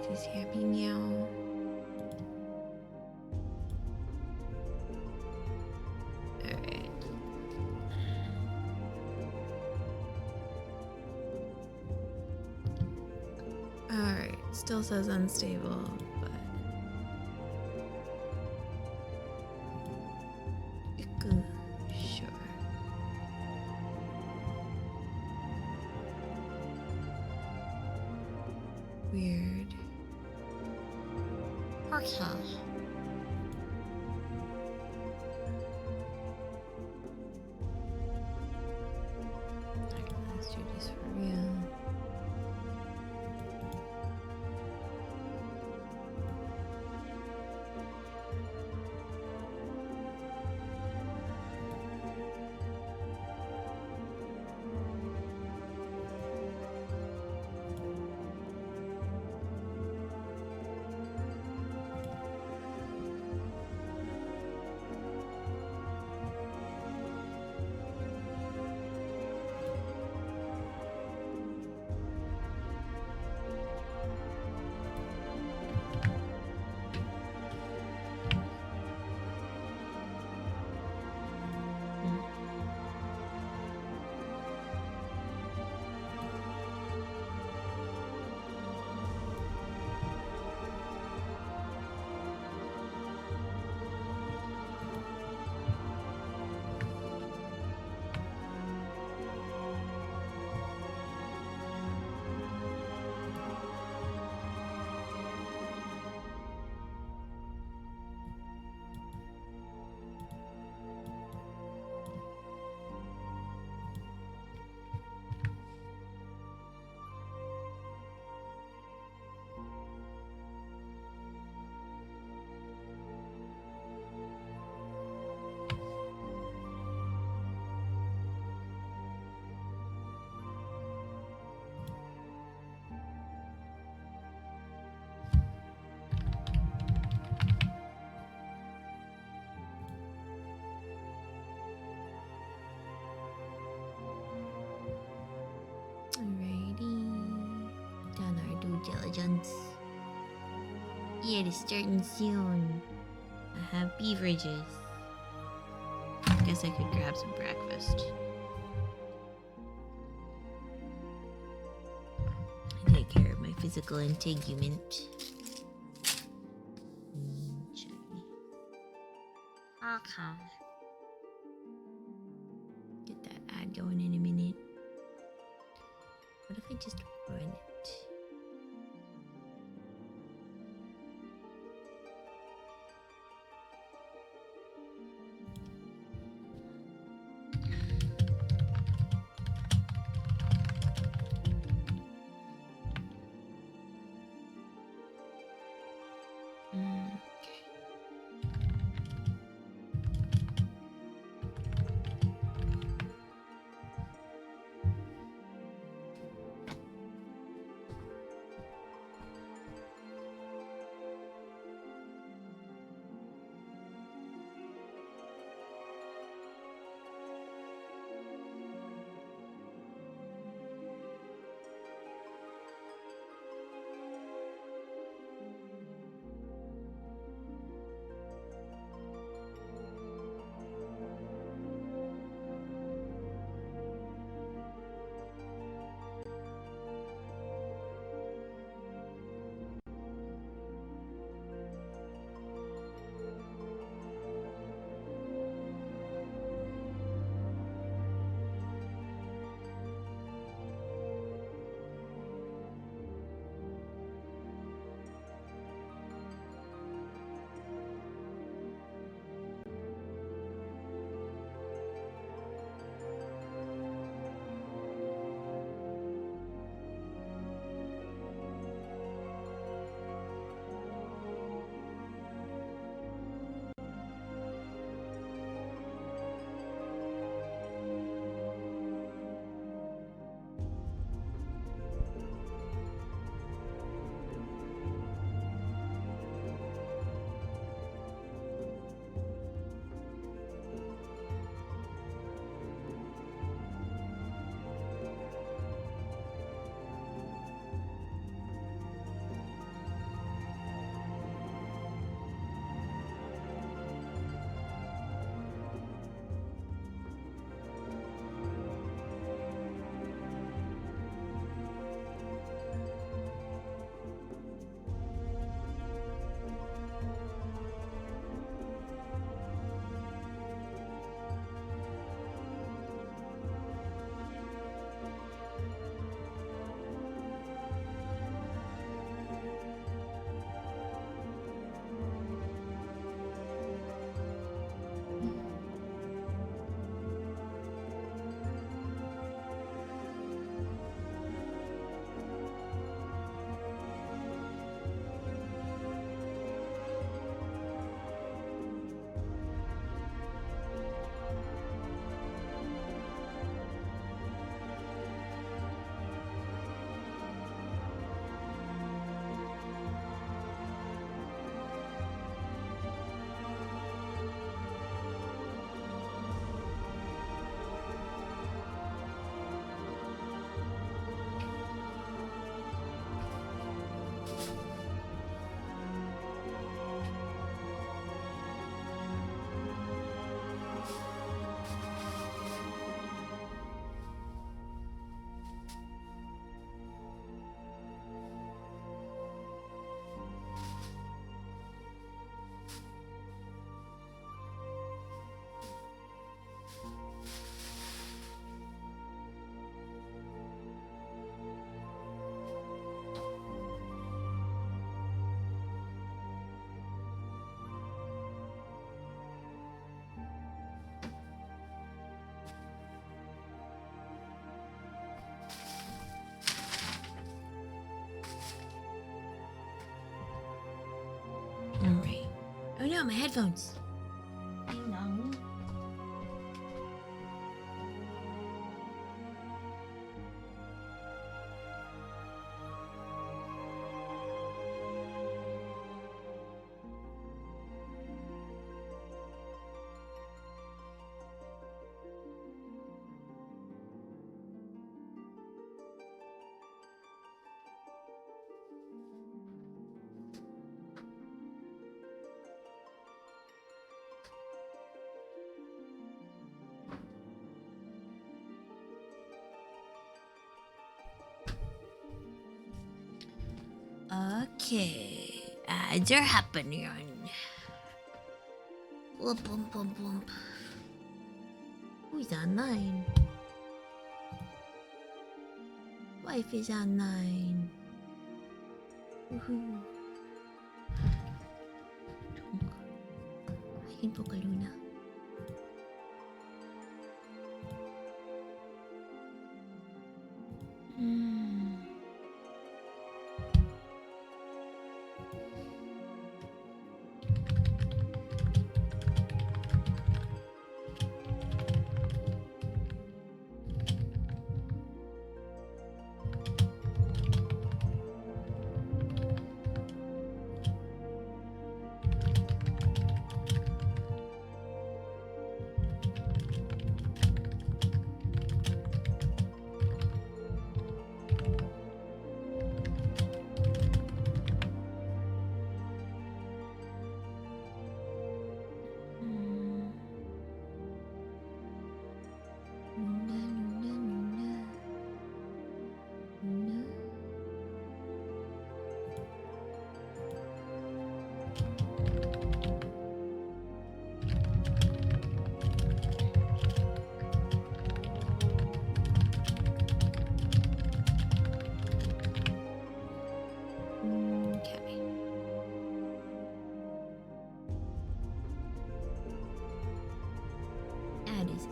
She's happy meow. Alright. Alright, still says unstable, but sure. Weird. Okay. Okay, let's do this for real. Alrighty. Done our due diligence. Yeah, it's starting soon. I have beverages. Guess I could grab some breakfast. Take care of my physical integument. Okay. Get that ad going in a minute. What if I just run it? No, my headphones. Ding dong. Okay, ads are happening. Whoop, whoop, whoop, whoop. Who's online? Wife is online. Woohoo. Ayun po, Kaluna.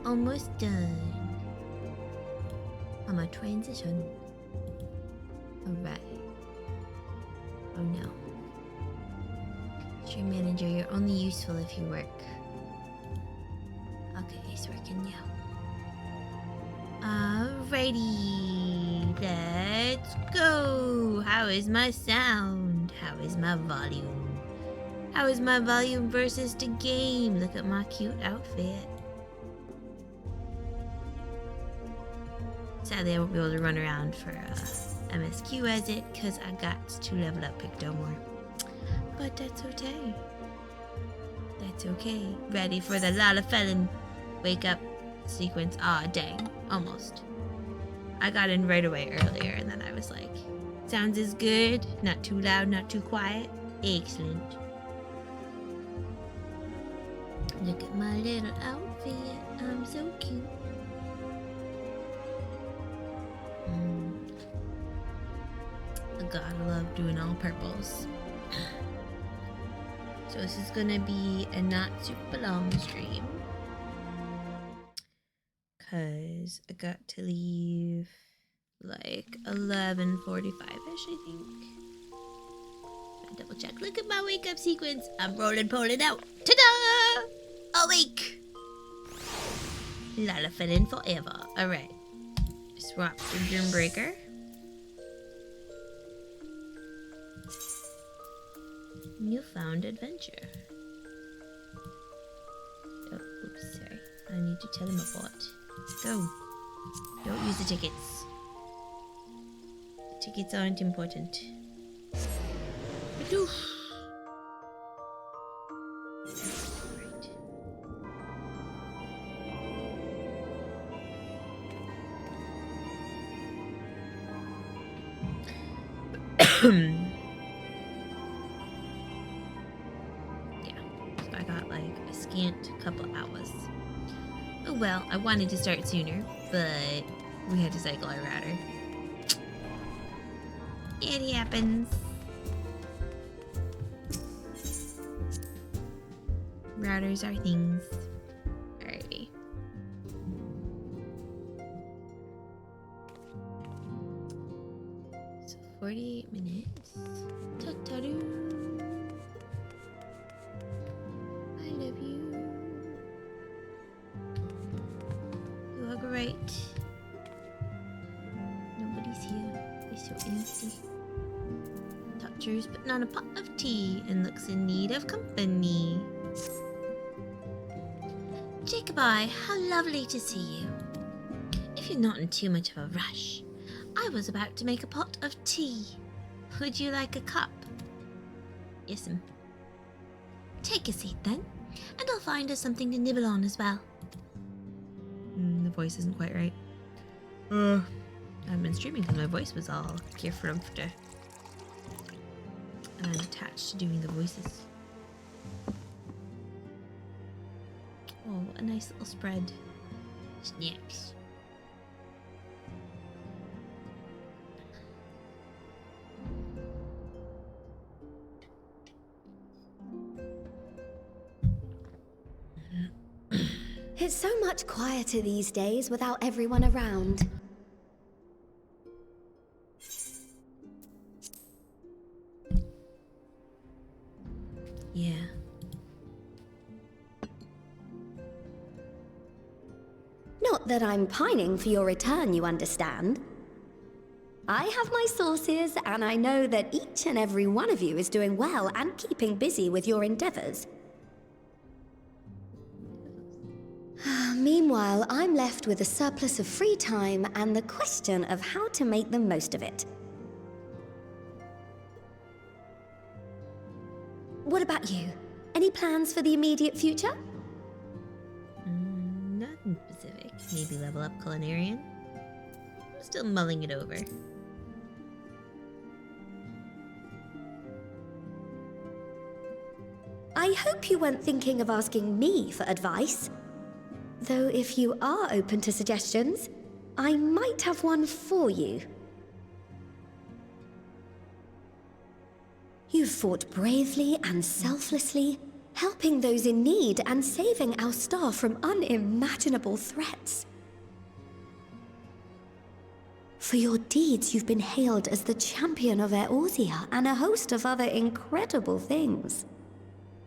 Almost done. I'm a transition. Alright. Oh no. Stream manager, you're only useful if you work. Okay, it's working now. Alrighty. Let's go. How is my sound? How is my volume? How is my volume versus the game? Look at my cute outfit. Sadly, I won't be able to run around for MSQ as it, because I got to level up Pictomore. But that's okay. That's okay. Ready for the Lalafelin wake up sequence. Aw, dang. Almost. I got in right away earlier, and then I was like, sounds is good. Not too loud, not too quiet. Excellent. Look at my little outfit. I'm so cute. God, I love doing all purples. So this is gonna be a not super long stream, cause I got to leave like 11:45ish, I think. I'll double check. Look at my wake up sequence. I'm rolling, pulling out. Ta-da! Awake. Lalafelin forever. All right. Swap for Dreambreaker. Newfound adventure. Oh, oops, sorry. I need to tell him about. Go. Don't use the tickets. The tickets aren't important. Right. Couple hours. Oh well, I wanted to start sooner, but we had to cycle our router. It happens. Routers are things. Alrighty. So 48 minutes. Ta-ta-doo. Great. Nobody's here. It's so empty. Touchers, but not a pot of tea, and looks in need of company. Jacobi, how lovely to see you. If you're not in too much of a rush, I was about to make a pot of tea. Would you like a cup? Yes'm. Take a seat then, and I'll find us something to nibble on as well. The voice isn't quite right. I've been streaming because my voice was all gearfrumpter. And I'm attached to doing the voices. Oh, what a nice little spread. Snaps. It's so much quieter these days without everyone around. Yeah. Not that I'm pining for your return, you understand. I have my sources, and I know that each and every one of you is doing well and keeping busy with your endeavors. Meanwhile, I'm left with a surplus of free time and the question of how to make the most of it. What about you? Any plans for the immediate future? Nothing specific. Maybe level up culinarian. I'm still mulling it over. I hope you weren't thinking of asking me for advice. Though if you are open to suggestions, I might have one for you. You've fought bravely and selflessly, helping those in need and saving our star from unimaginable threats. For your deeds, you've been hailed as the champion of Eorzea and a host of other incredible things.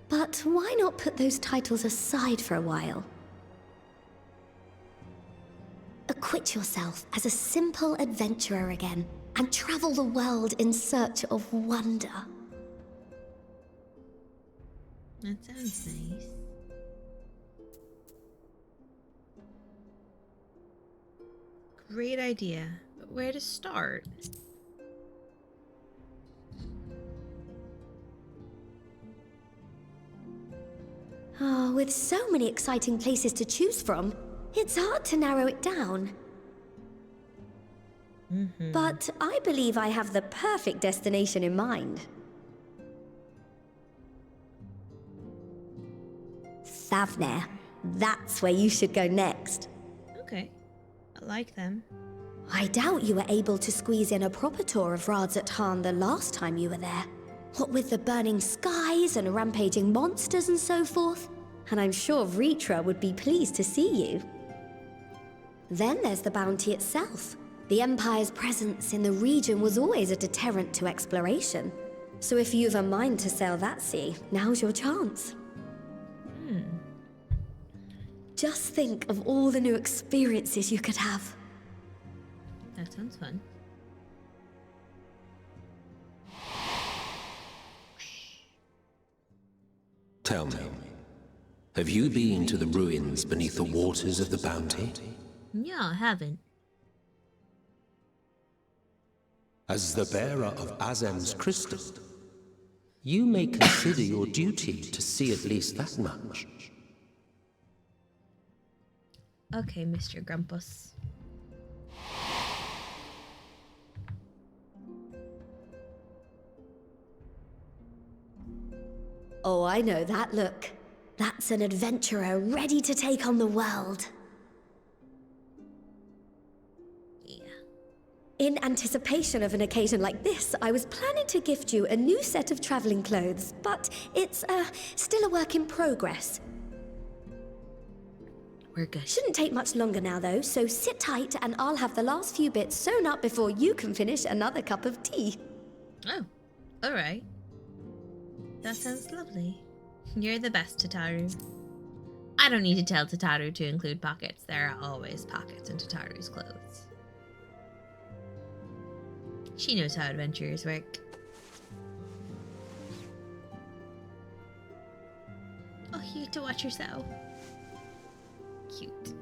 But why not put those titles aside for a while? Acquit yourself as a simple adventurer again, and travel the world in search of wonder. That sounds nice. Great idea, but where to start? Oh, with so many exciting places to choose from, it's hard to narrow it down. But I believe I have the perfect destination in mind. Thavnair. That's where you should go next. Okay, I like them. I doubt you were able to squeeze in a proper tour of Radzat the last time you were there. What with the burning skies and rampaging monsters and so forth. And I'm sure Vritra would be pleased to see you. Then there's the bounty itself. The Empire's presence in the region was always a deterrent to exploration. So if you've a mind to sail that sea, now's your chance. Just think of all the new experiences you could have. That sounds fun. Tell me, have you been to the ruins beneath the waters of the Bounty? Yeah, I haven't. As the bearer of Azem's crystal, you may consider your duty to see at least that much. Okay, Mr. Grumpus. Oh, I know that look. That's an adventurer ready to take on the world. Yeah. In anticipation of an occasion like this, I was planning to gift you a new set of traveling clothes, but it's still a work in progress. We're good. Shouldn't take much longer now, though, so sit tight and I'll have the last few bits sewn up before you can finish another cup of tea. Oh, alright. That sounds lovely. You're the best, Tataru. I don't need to tell Tataru to include pockets. There are always pockets in Tataru's clothes. She knows how adventurers work. Oh, you get to watch her sew. Cute.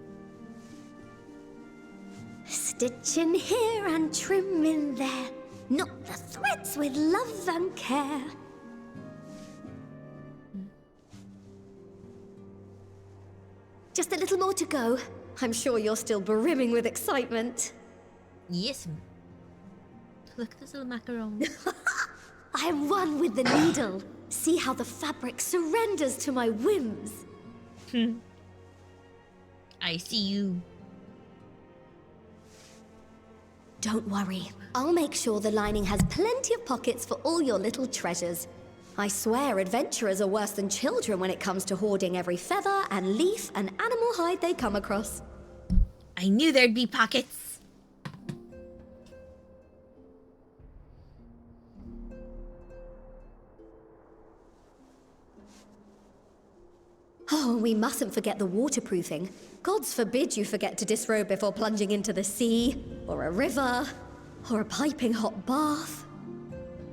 Stitch in here and trim in there. Knot the threads with love and care. Just a little more to go. I'm sure you're still brimming with excitement. Yes. Look at this little macaron. I am one with the needle. See how the fabric surrenders to my whims. I see you. Don't worry. I'll make sure the lining has plenty of pockets for all your little treasures. I swear adventurers are worse than children when it comes to hoarding every feather and leaf and animal hide they come across. I knew there'd be pockets. Oh, we mustn't forget the waterproofing. Gods forbid you forget to disrobe before plunging into the sea, or a river, or a piping hot bath.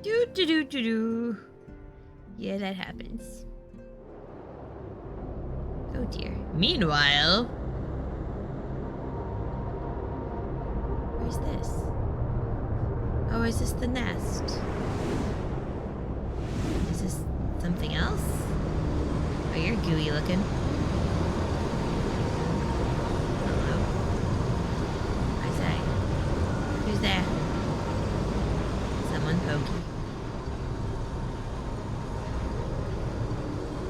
Do. Yeah, that happens. Oh dear. Meanwhile... Where's this? Oh, is this the nest? Is this something else? Oh, you're gooey looking. Hello? I say. Who's there? Someone pokey.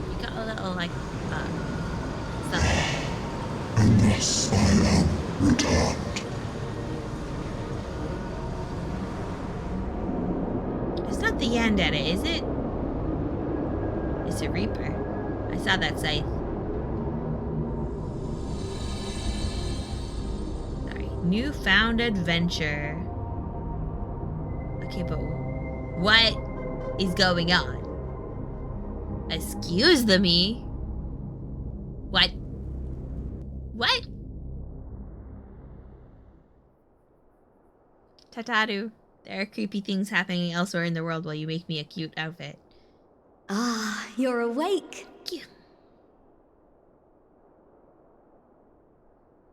You got a little, like, something. And thus I am returned. It's not the Yandere, is it? It's a Reaper. I saw that scythe. Sorry. Newfound adventure. Okay, but what is going on? Excuse me. What? What? Tataru, there are creepy things happening elsewhere in the world while you make me a cute outfit. Ah, you're awake.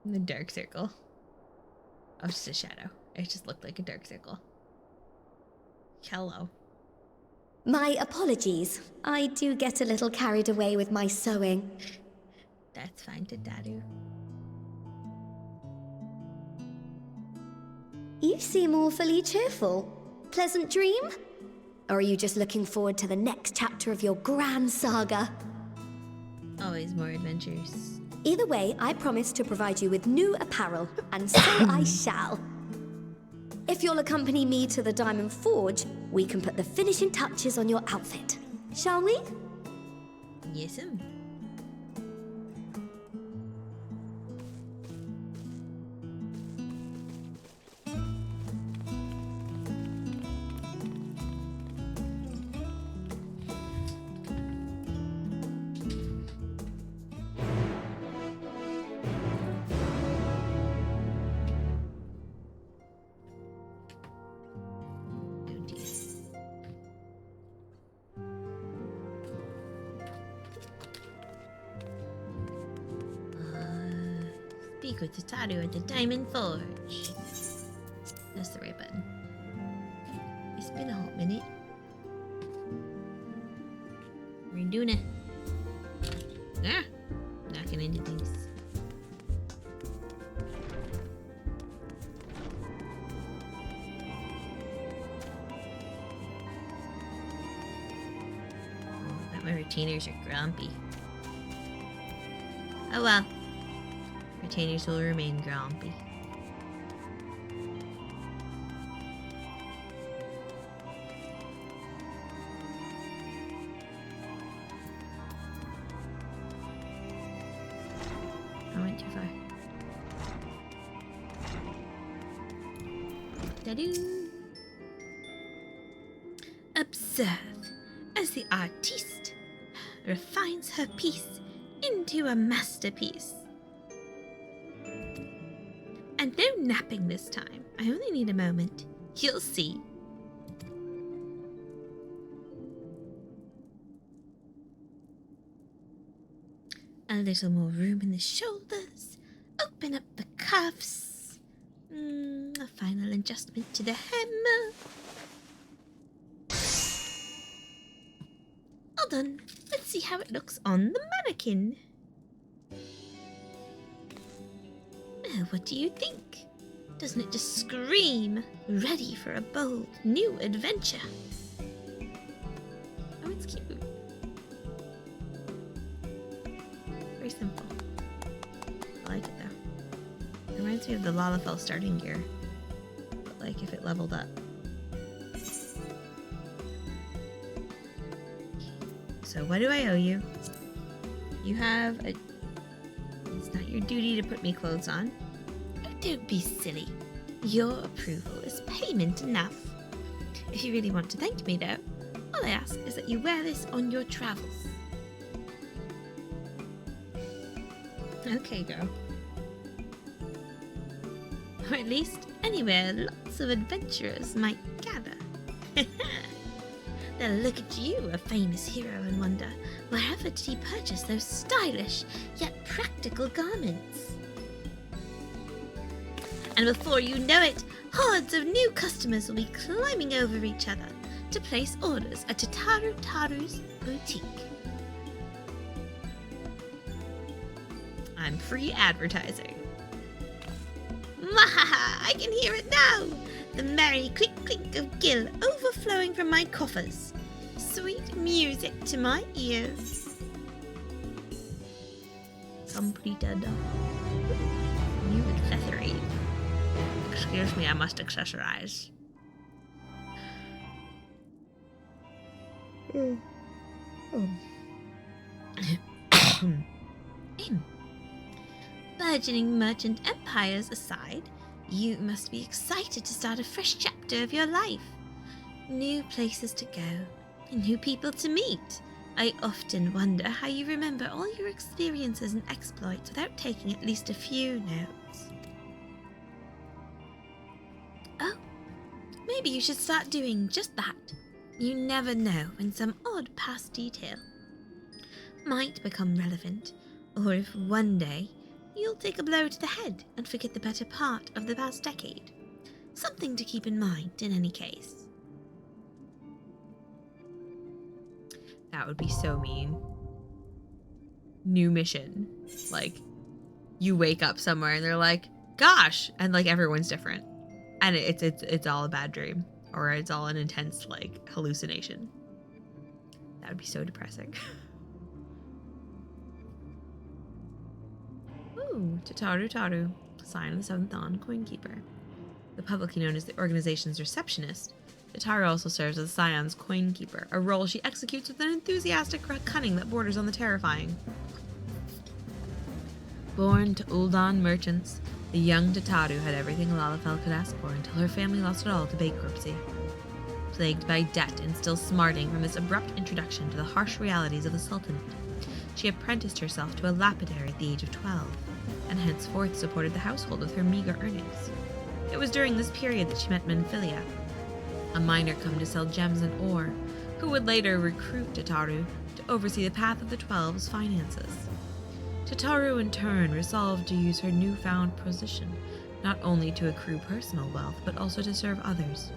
The dark circle. Oh, just a shadow. It just looked like a dark circle. Hello. My apologies. I do get a little carried away with my sewing. That's fine, Tataru. You seem awfully cheerful. Pleasant dream? Or are you just looking forward to the next chapter of your grand saga? Always more adventures. Either way, I promise to provide you with new apparel, and so I shall. If you'll accompany me to the Diamond Forge, we can put the finishing touches on your outfit. Shall we? Yes'm. Speak with Tataru at the Diamond Forge. That's the right button. It's been a hot minute. We're doing it. Ah, knocking into things. Oh, I bet my retainers are grumpy. Oh well. Retainers will remain grumpy. I went too far. Da-doo. Observe as the artiste refines her piece into a masterpiece. And no napping this time. I only need a moment. You'll see. A little more room in the shoulders. Open up the cuffs. A final adjustment to the hem. All done. Let's see how it looks on the mannequin. What do you think? Doesn't it just scream, ready for a bold new adventure? Oh, it's cute. Very simple. I like it though. It reminds me of the Lalafell starting gear, but like if it leveled up. So what do I owe you? You have a... It's not your duty to put me clothes on. Oh, don't be silly. Your approval is payment enough. If you really want to thank me, though, all I ask is that you wear this on your travels. Okay, girl. Or at least anywhere lots of adventurers might gather. They'll look at you, a famous hero, and wonder, wherever did he purchase those stylish yet practical garments? And before you know it, hordes of new customers will be climbing over each other to place orders at Tataru Taru's boutique. I'm free advertising. Mahaha! I can hear it now! The merry clink-clink of gill overflowing from my coffers. Sweet music to my ears. Completed. New accessory. Excuse me, I must accessorize. Burgeoning merchant empires aside, you must be excited to start a fresh chapter of your life. New places to go, and new people to meet. I often wonder how you remember all your experiences and exploits without taking at least a few notes. Oh, maybe you should start doing just that. You never know when some odd past detail might become relevant, or if one day you'll take a blow to the head and forget the better part of the past decade. Something to keep in mind in any case. That would be so mean. New mission. Like, you wake up somewhere and they're like, gosh! And like everyone's different. And it's all a bad dream. Or it's all an intense, like, hallucination. That would be so depressing. Ooh, Tataru Taru, sign of the 7th Dawn, Coin Keeper. The publicly known as the organization's receptionist, Tataru also serves as the Scion's Coin Keeper, a role she executes with an enthusiastic cunning that borders on the terrifying. Born to Uldan merchants, the young Tataru had everything Lalafell could ask for until her family lost it all to bankruptcy. Plagued by debt and still smarting from this abrupt introduction to the harsh realities of the Sultanate, she apprenticed herself to a lapidary at the age of 12, and henceforth supported the household with her meager earnings. It was during this period that she met Menphilia, a miner come to sell gems and ore, who would later recruit Tataru to oversee the Path of the Twelve's finances. Tataru in turn resolved to use her newfound position not only to accrue personal wealth, but also to serve others.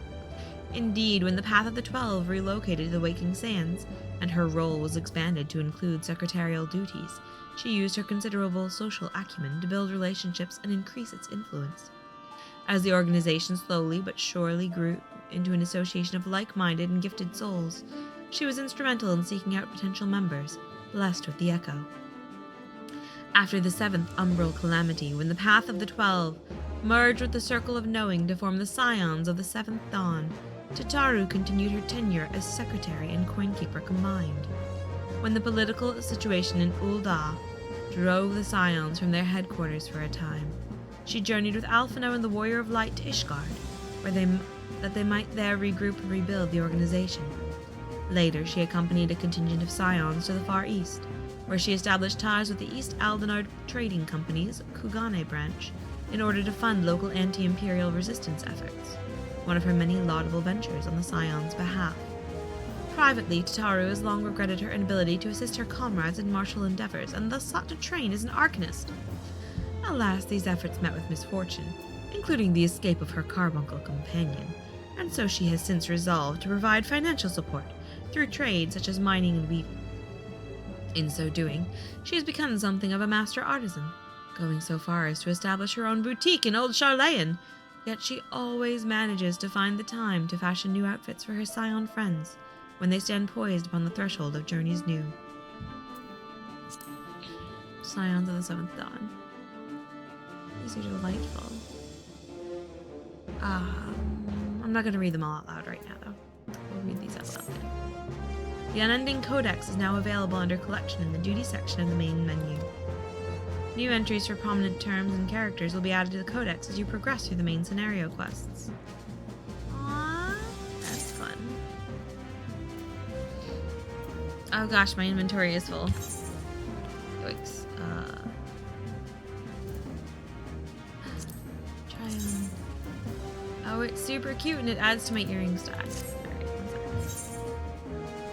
Indeed, when the Path of the 12 relocated to the Waking Sands, and her role was expanded to include secretarial duties, she used her considerable social acumen to build relationships and increase its influence. As the organization slowly but surely grew into an association of like-minded and gifted souls, she was instrumental in seeking out potential members, blessed with the Echo. After the 7th Umbral Calamity, when the Path of the 12 merged with the Circle of Knowing to form the Scions of the 7th Dawn, Tataru continued her tenure as secretary and coinkeeper combined. When the political situation in Ul'dah drove the Scions from their headquarters for a time, she journeyed with Alphino and the Warrior of Light to Ishgard, that they might there regroup and rebuild the organization. Later, she accompanied a contingent of Scions to the Far East, where she established ties with the East Aldenard Trading Company's Kugane branch in order to fund local anti-imperial resistance efforts, one of her many laudable ventures on the Scion's behalf. Privately, Tataru has long regretted her inability to assist her comrades in martial endeavors and thus sought to train as an arcanist. Alas, these efforts met with misfortune, including the escape of her carbuncle companion, and so she has since resolved to provide financial support through trades such as mining and weaving. In so doing, she has become something of a master artisan, going so far as to establish her own boutique in Old Charlayan, yet she always manages to find the time to fashion new outfits for her Scion friends when they stand poised upon the threshold of journeys new. Scions of the Seventh Dawn. These are delightful. I'm not going to read them all out loud right now, though. We'll read these out loud then. The Unending Codex is now available under Collection in the Duty section of the main menu. New entries for prominent terms and characters will be added to the Codex as you progress through the main scenario quests. Aww, that's fun. Oh gosh, my inventory is full. Yikes. Try on. Oh, it's super cute and it adds to my earring stack. Alright,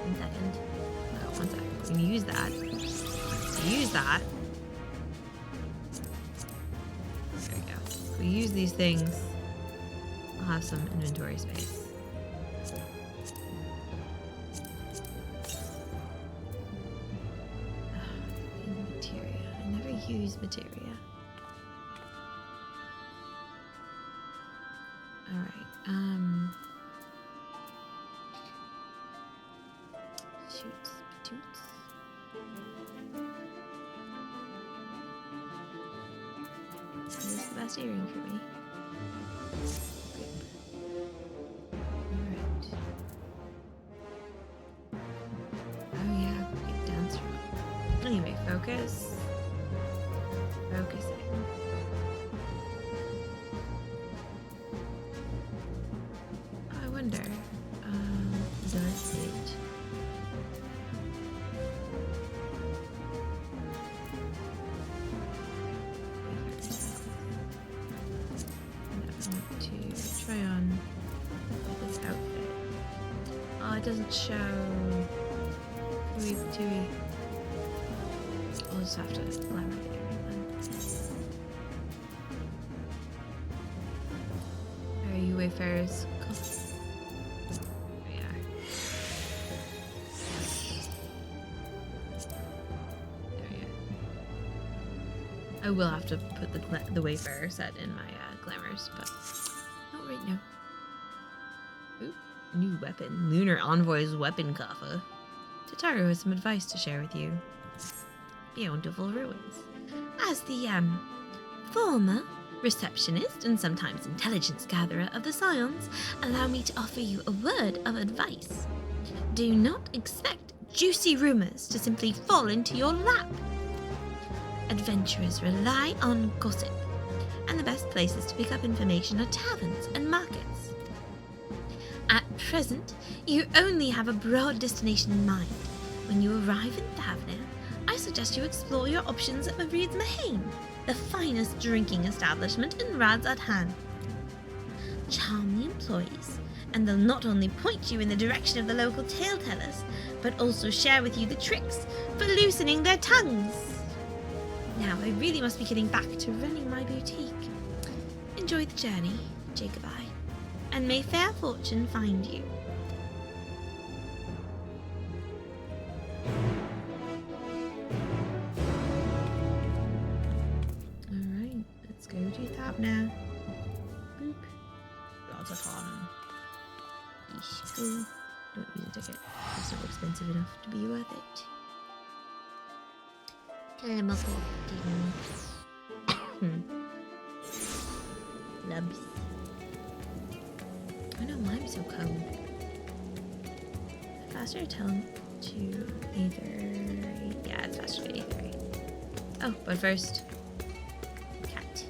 1 second. Oh, 1 second. I'm gonna use that. Use that. There we go. If we use these things, I'll have some inventory space. Materia. I never use materia. Alright, shoots, patoots. This is the best earring for me. Alright. Oh yeah, great dance room. Anyway, focus. Focusing. I wonder, does it? I want to try on this outfit. Oh, it doesn't show. Tui. I'll just have to glamour the area then. Are you wayfarers? Cool. There we are. There we go. I will have to put the wayfarer set in my glamours, but not right now. Ooh, new weapon. Lunar Envoy's weapon coffer. Tataru has some advice to share with you. Beautiful ruins. As the former receptionist and sometimes intelligence gatherer of the Scions, allow me to offer you a word of advice. Do not expect juicy rumors to simply fall into your lap. Adventurers rely on gossip, and the best places to pick up information are taverns and markets. At present, you only have a broad destination in mind. When you arrive in Thavner, I suggest you explore your options at Marid's Mahane, the finest drinking establishment in Radz-at-Han. Charm the employees, and they'll not only point you in the direction of the local tale-tellers, but also share with you the tricks for loosening their tongues. Now, I really must be getting back to running my boutique. Enjoy the journey, Jacobi, and may fair fortune find you. Alright, let's go to Thavner. Boop. Radz-at-Han. Yeesh. Cool. Don't use a ticket. It's not expensive enough to be worth it. Chemical. Lubs. I know why I'm so cold. Faster to tell him to either. Yeah, it's faster to either. Oh, but first. Cat.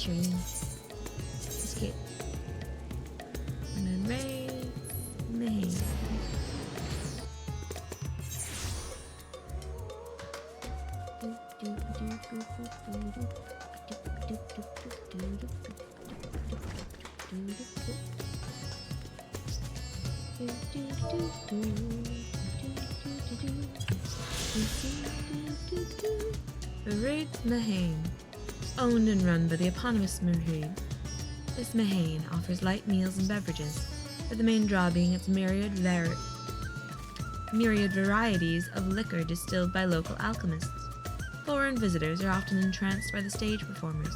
tree. It's cute. And then raise Mahane. Marid Mahane, owned and run by the eponymous Marid. This Mahane offers light meals and beverages, with the main draw being its myriad varieties of liquor distilled by local alchemists. Foreign visitors are often entranced by the stage performers,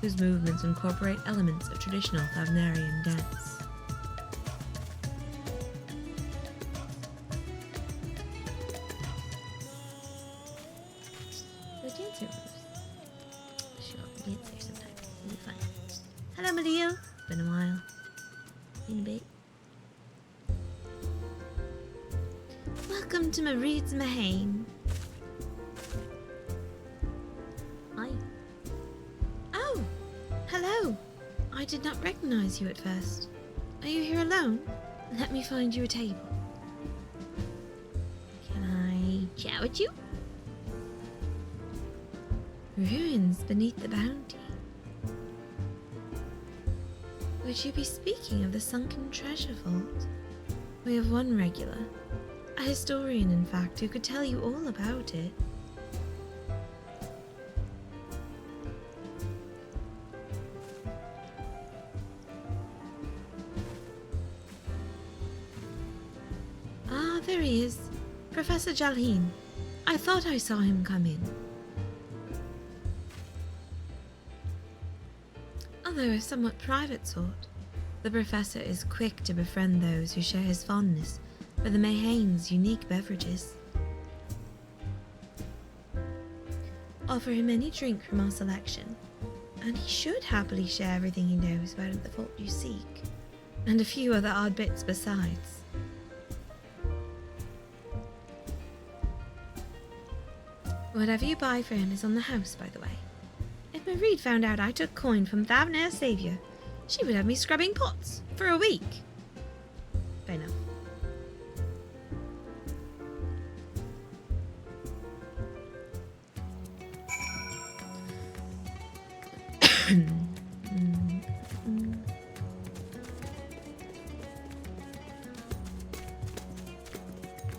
whose movements incorporate elements of traditional Thavnarian dance. The dancer moves. Sure, I'll dance here sometime. It'll be fun. Hello, Malia. It's been a while. In a bit. Welcome to Marid's Mahane. Hi. Oh, hello. I did not recognize you at first. Are you here alone? Let me find you a table. Can I chat with you? Ruins beneath the bounty. Would you be speaking of the sunken treasure vault? We have one regular, a historian in fact, who could tell you all about it. Ah, there he is. Professor Jalheen. I thought I saw him come in. Although a somewhat private sort, the professor is quick to befriend those who share his fondness for the Mahane's unique beverages. Offer him any drink from our selection, and he should happily share everything he knows about the vault you seek, and a few other odd bits besides. Whatever you buy for him is on the house, by the way. If Marid found out I took coin from Thavnair's savior, she would have me scrubbing pots for a week. Fair enough.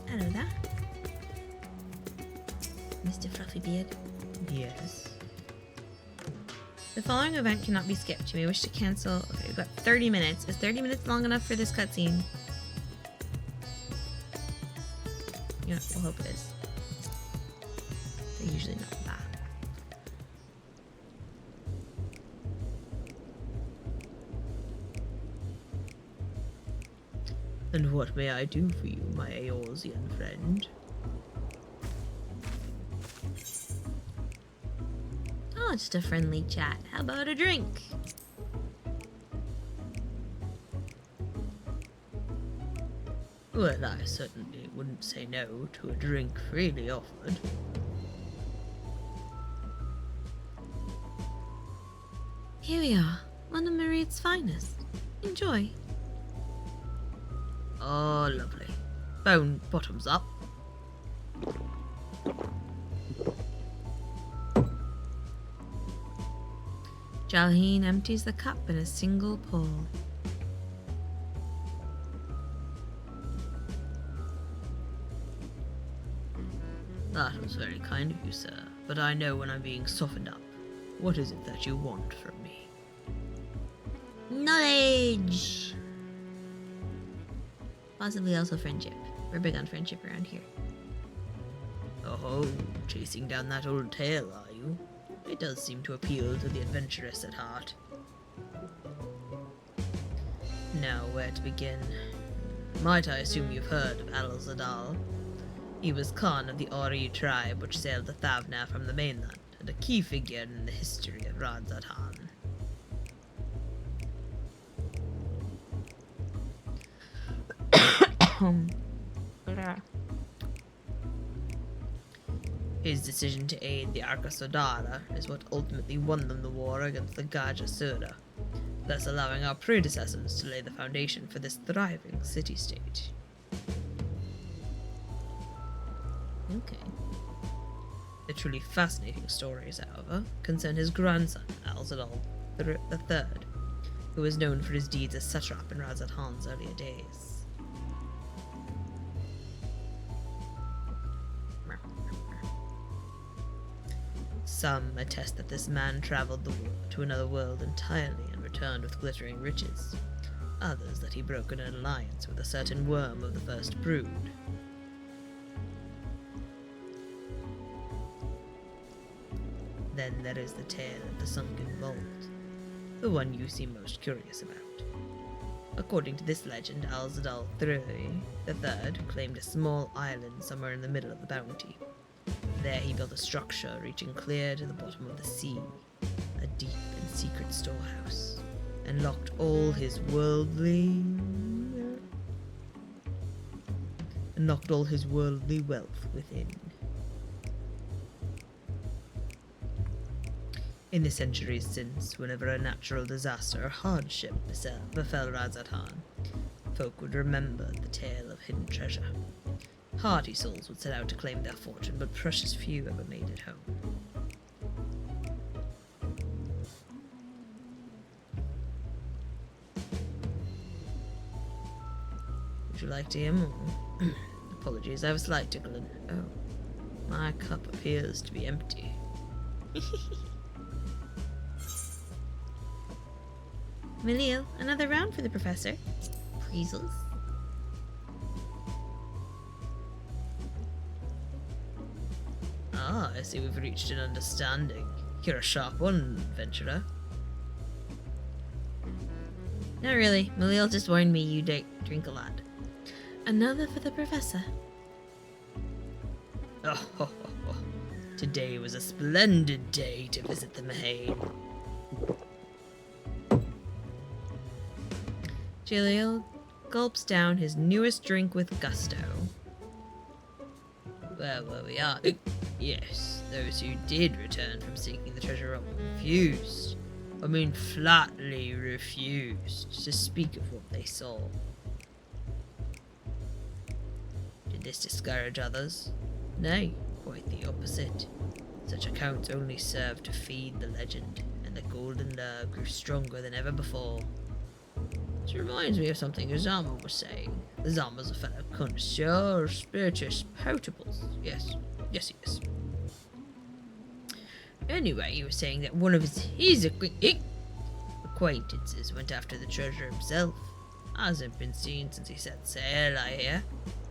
Hello there. Mr. Fluffybeard. Yes. The following event cannot be skipped. You may wish to cancel. Okay, we've got 30 minutes. Is 30 minutes long enough for this cutscene? Yeah, we'll hope it is. They're usually not that. And what may I do for you, my Eorzean friend? Oh, just a friendly chat. How about a drink? Well, I certainly wouldn't say no to a drink freely offered. Here we are, one of Marid's finest. Enjoy. Oh, lovely. Bone bottoms up. Jalheen empties the cup in a single pull. That was very kind of you, sir, but I know when I'm being softened up. What is it that you want from me? Knowledge! Possibly also friendship. We're big on friendship around here. Oh, chasing down that old tale, are you? It does seem to appeal to the adventurous at heart. Now, where to begin? Might I assume you've heard of Al-Zadal? He was Khan of the Ori tribe which sailed to Thavnair from the mainland, and a key figure in the history of Radzatan. His decision to aid the Arkasodara is what ultimately won them the war against the Gajasura, thus allowing our predecessors to lay the foundation for this thriving city-state. Okay. The truly fascinating stories, however, concern his grandson, Alzadal III, who was known for his deeds as satrap in Razat Khan's earlier days. Some attest that this man traveled to another world entirely and returned with glittering riches. Others that he broke an alliance with a certain worm of the first brood. Then there is the tale of the sunken vault, the one you seem most curious about. According to this legend, Alzadal III claimed a small island somewhere in the middle of the bounty. There he built a structure reaching clear to the bottom of the sea, a deep and secret storehouse, and locked all his worldly wealth within. In the centuries since, whenever a natural disaster or hardship befell Razat Khan, folk would remember the tale of hidden treasure. Hardy souls would set out to claim their fortune, but precious few ever made it home. Would you like to hear more? Apologies, I have a slight tickle in. Oh, my cup appears to be empty. Malil, another round for the professor. Preezels? Ah, I see we've reached an understanding. You're a sharp one, adventurer. Not really. Malil just warned me you drink a lot. Another for the professor. Oh, today was a splendid day to visit the Mahane. Jaleel gulps down his newest drink with gusto. Well, where we are. Yes, those who did return from seeking the treasure refused. I mean, flatly refused to speak of what they saw. Did this discourage others? Nay, quite the opposite. Such accounts only served to feed the legend, and the golden lure grew stronger than ever before. This reminds me of something Azama was saying. Azama's a fellow connoisseur of spirituous potables. Yes. Anyway, he was saying that one of his acquaintances went after the treasure himself. Hasn't been seen since he set sail, I hear.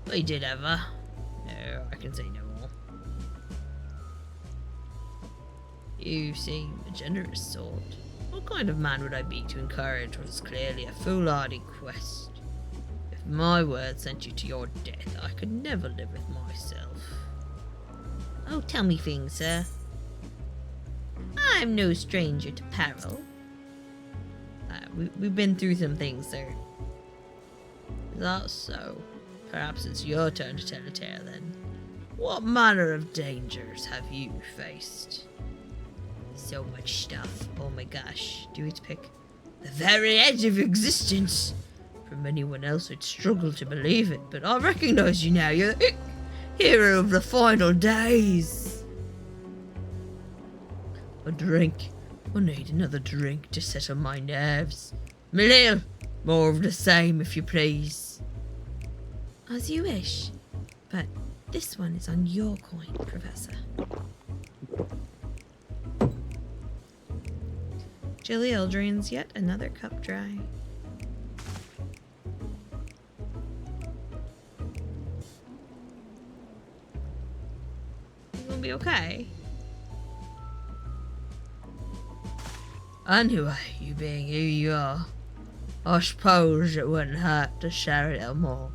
But he did ever. No, I can say no more. You seem a generous sort. What kind of man would I be to encourage what is clearly a foolhardy quest? If my word sent you to your death, I could never live with myself. Oh, tell me things, sir. I'm no stranger to peril. We've been through some things, sir. Is that so? Perhaps it's your turn to tell a tale, then. What manner of dangers have you faced? So much stuff. Oh my gosh. Do it pick the very edge of existence? From anyone else who'd struggle to believe it, but I recognize you now. You're the hero of the final days. A drink. I need another drink to settle my nerves. Malil, more of the same, if you please. As you wish. But this one is on your coin, Professor. Jaleel drains yet another cup dry. You gonna be okay? Anyway, you being who you are, I suppose it wouldn't hurt to share a little more.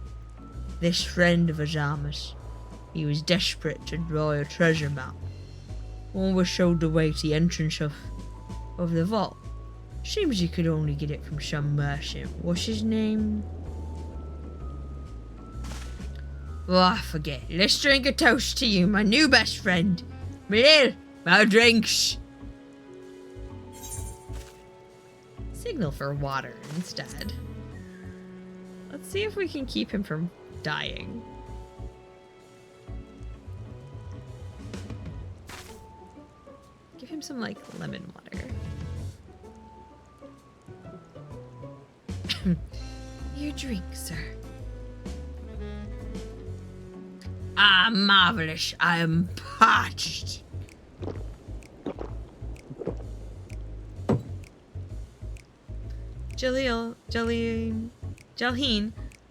This friend of Azama's, he was desperate to draw a treasure map. One was showed the way to the entrance of the vault. Seems you could only get it from some merchant. What's his name? Oh, forget. Let's drink a toast to you, my new best friend. Milil, my drinks. Signal for water instead. Let's see if we can keep him from dying. Give him some, like, lemon water. Your drink, sir. Ah, marvelous. I am parched. Jalheen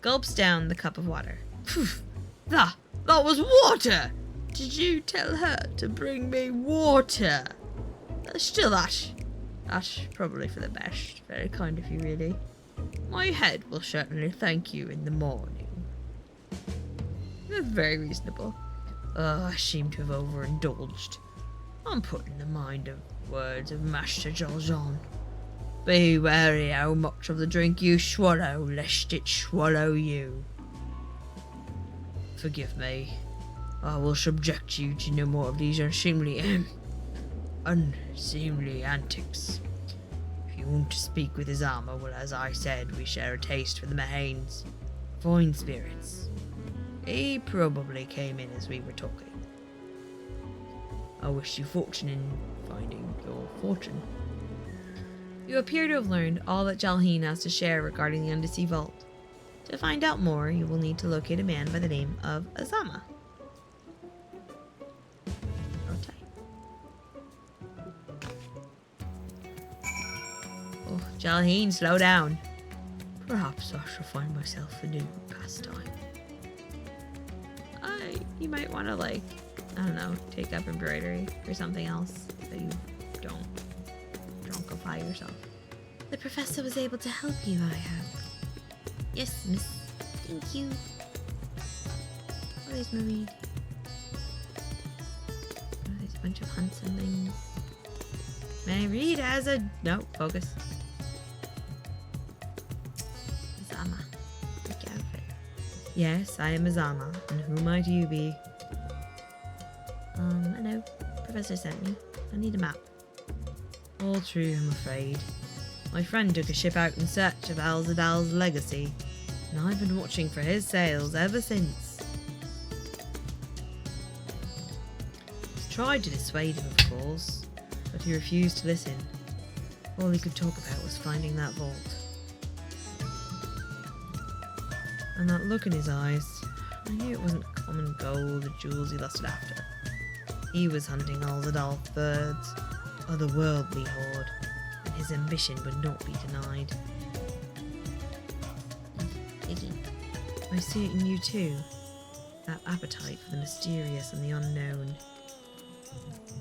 gulps down the cup of water. Phew, that was water! Did you tell her to bring me water? Still that's probably for the best. Very kind of you, really. My head will certainly thank you in the morning. That's very reasonable. I seem to have overindulged. I'm putting the mind of words of Master Jaljan. Be wary how much of the drink you swallow, lest it swallow you. Forgive me. I will subject you to no more of these unseemly antics. If you want to speak with his armor, well, as I said, we share a taste for the Mahanes. Fine spirits. He probably came in as we were talking. I wish you fortune in finding your fortune. You appear to have learned all that Jalheen has to share regarding the Undersea Vault. To find out more, you will need to locate a man by the name of Azama. Oh, Jalheen, slow down. Perhaps I shall find myself a new pastime. You might want to, like, I don't know, take up embroidery or something else so you don't drunkify yourself. The professor was able to help you, I hope. Yes, miss. Thank you. Where's Marie? Oh, there's a bunch of hunts and things. May I read as a... No, focus. Azama. Look out for it. Yes, I am Azama. And who might you be? I know. Professor sent me. I need a map. All true, I'm afraid. My friend took a ship out in search of Alzadal's legacy, and I've been watching for his sails ever since. Tried to dissuade him, of course, but he refused to listen. All he could talk about was finding that vault. And that look in his eyes, I knew it wasn't common gold or jewels he lusted after. He was hunting Alzadal birds, otherworldly horde, and his ambition would not be denied. I see it in you too, that appetite for the mysterious and the unknown.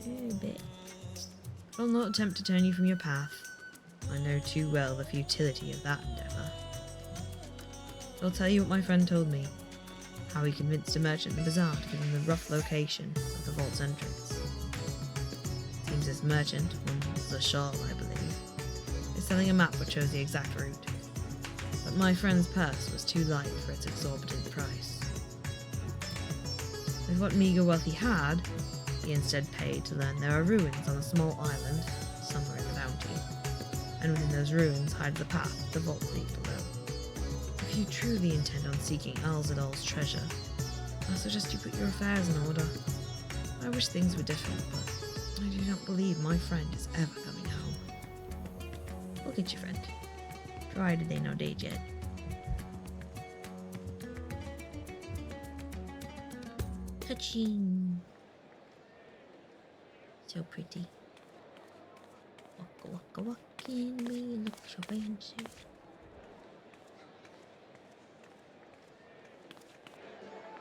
A bit. But I'll not attempt to turn you from your path. I know too well the futility of that endeavour. I'll tell you what my friend told me. How he convinced a merchant in the bazaar to give him the rough location of the vault's entrance. Seems this merchant, one Zashal, I believe, is selling a map which shows the exact route. But my friend's purse was too light for its exorbitant price. With what meagre wealth he had, he instead paid to learn there are ruins on a small island, somewhere in the bounty, and within those ruins hide the path to the vault deep below. If you truly intend on seeking Alzadal's treasure, I suggest you put your affairs in order. I wish things were different, but I do not believe my friend is ever coming home. Look at your friend. Try did they no date yet? Touching. So pretty. Waka waka walking me, look so fancy.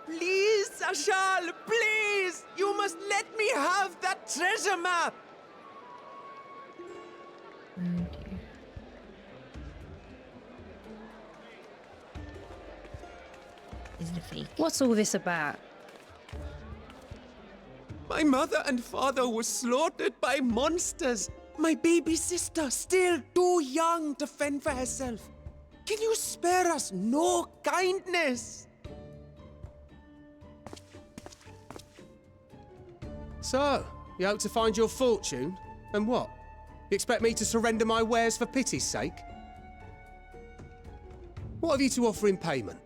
Please, Ashal, please! You must let me have that treasure map! Oh dear. Is it a fake? What's all this about? My mother and father were slaughtered by monsters. My baby sister, still too young to fend for herself. Can you spare us no kindness? So, you hope to find your fortune? And what? You expect me to surrender my wares for pity's sake? What have you to offer in payment?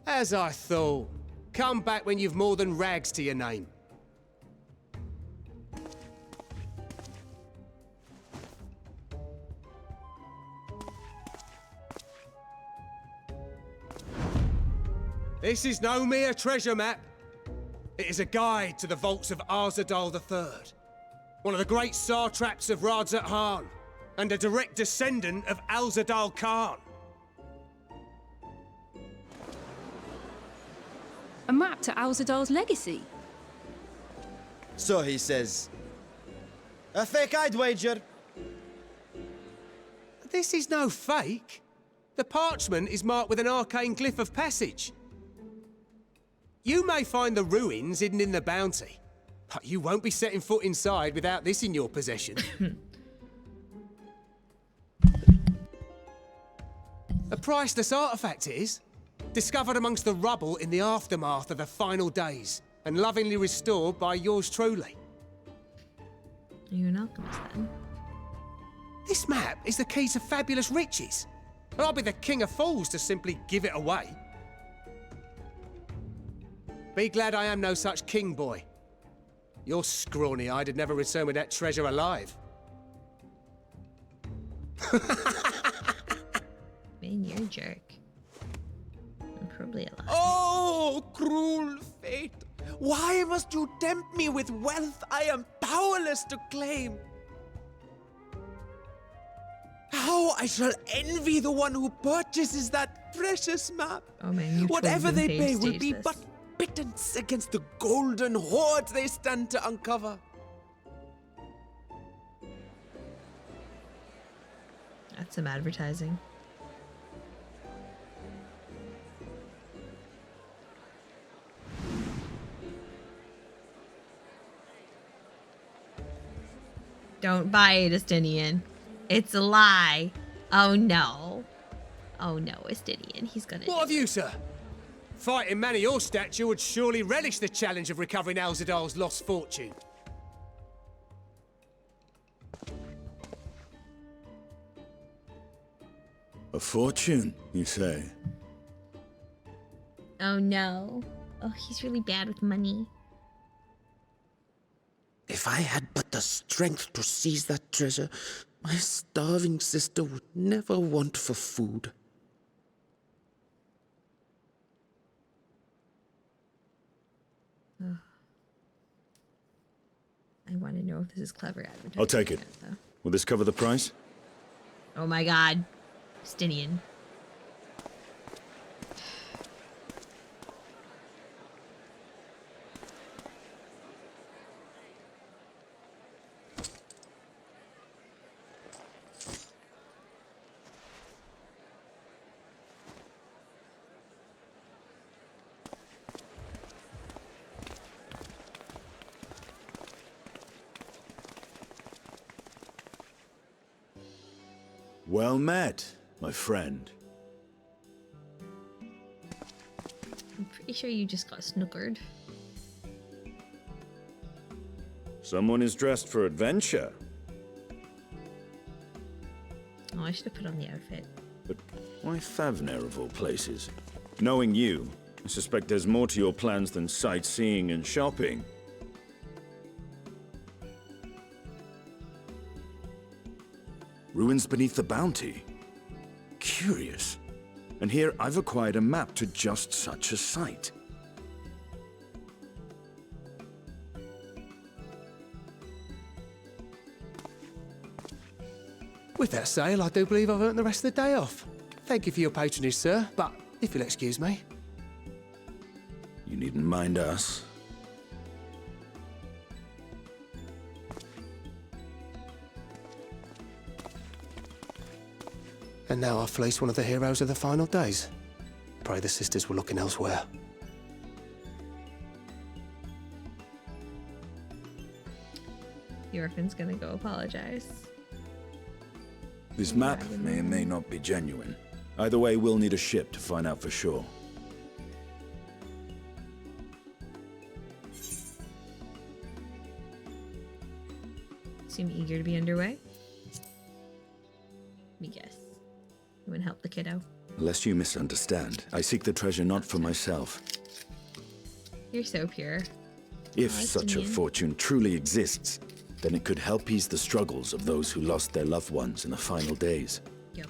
As I thought. Come back when you've more than rags to your name. This is no mere treasure map. It is a guide to the vaults of Arzadal III, one of the great satraps of Radzat Han, and a direct descendant of Alzadal Khan. A map to Alzadal's legacy? So he says. A fake, I'd wager. This is no fake. The parchment is marked with an arcane glyph of passage. You may find the ruins hidden in the bounty, but you won't be setting foot inside without this in your possession. A priceless artifact it is, discovered amongst the rubble in the aftermath of the final days, and lovingly restored by yours truly. Are you an alchemist then? This map is the key to fabulous riches, and I'll be the king of fools to simply give it away. Be glad I am no such king, boy. Your scrawny-eyed would never return with that treasure alive. Man, you're a jerk. I'm probably alive. Oh, cruel fate! Why must you tempt me with wealth I am powerless to claim? How I shall envy the one who purchases that precious map! Oh man, you Whatever totally they pay will staged be this. but pittance against the golden hoard they stand to uncover. That's some advertising. Don't buy it, Estinian. It's a lie. Oh no. Oh no, Estinian. He's gonna. What of you, sir? Fighting man of your stature would surely relish the challenge of recovering Alzadal's lost fortune. A fortune, you say? Oh no. Oh, he's really bad with money. If I had but the strength to seize that treasure, my starving sister would never want for food. I want to know if this is clever advertising. I'll take it. though. Will this cover the price? Oh my god. Stinian. Well met, my friend. I'm pretty sure you just got snookered. Someone is dressed for adventure. Oh, I should have put on the outfit. But why Favner of all places? Knowing you, I suspect there's more to your plans than sightseeing and shopping. Ruins beneath the bounty. Curious. And here I've acquired a map to just such a site. With that sale, I do believe I've earned the rest of the day off. Thank you for your patronage, sir, but if you'll excuse me. You needn't mind us. And now I've fleeced one of the heroes of the final days. Pray the sisters were looking elsewhere. The orphan's gonna go apologize. This map may or may not be genuine. Either way, we'll need a ship to find out for sure. Seem eager to be underway. Let me guess. You want to help the kiddo? Lest you misunderstand, I seek the treasure not for myself. You're so pure. If Oh, such a Damian. fortune truly exists, then it could help ease the struggles of those who lost their loved ones in the final days. Yo.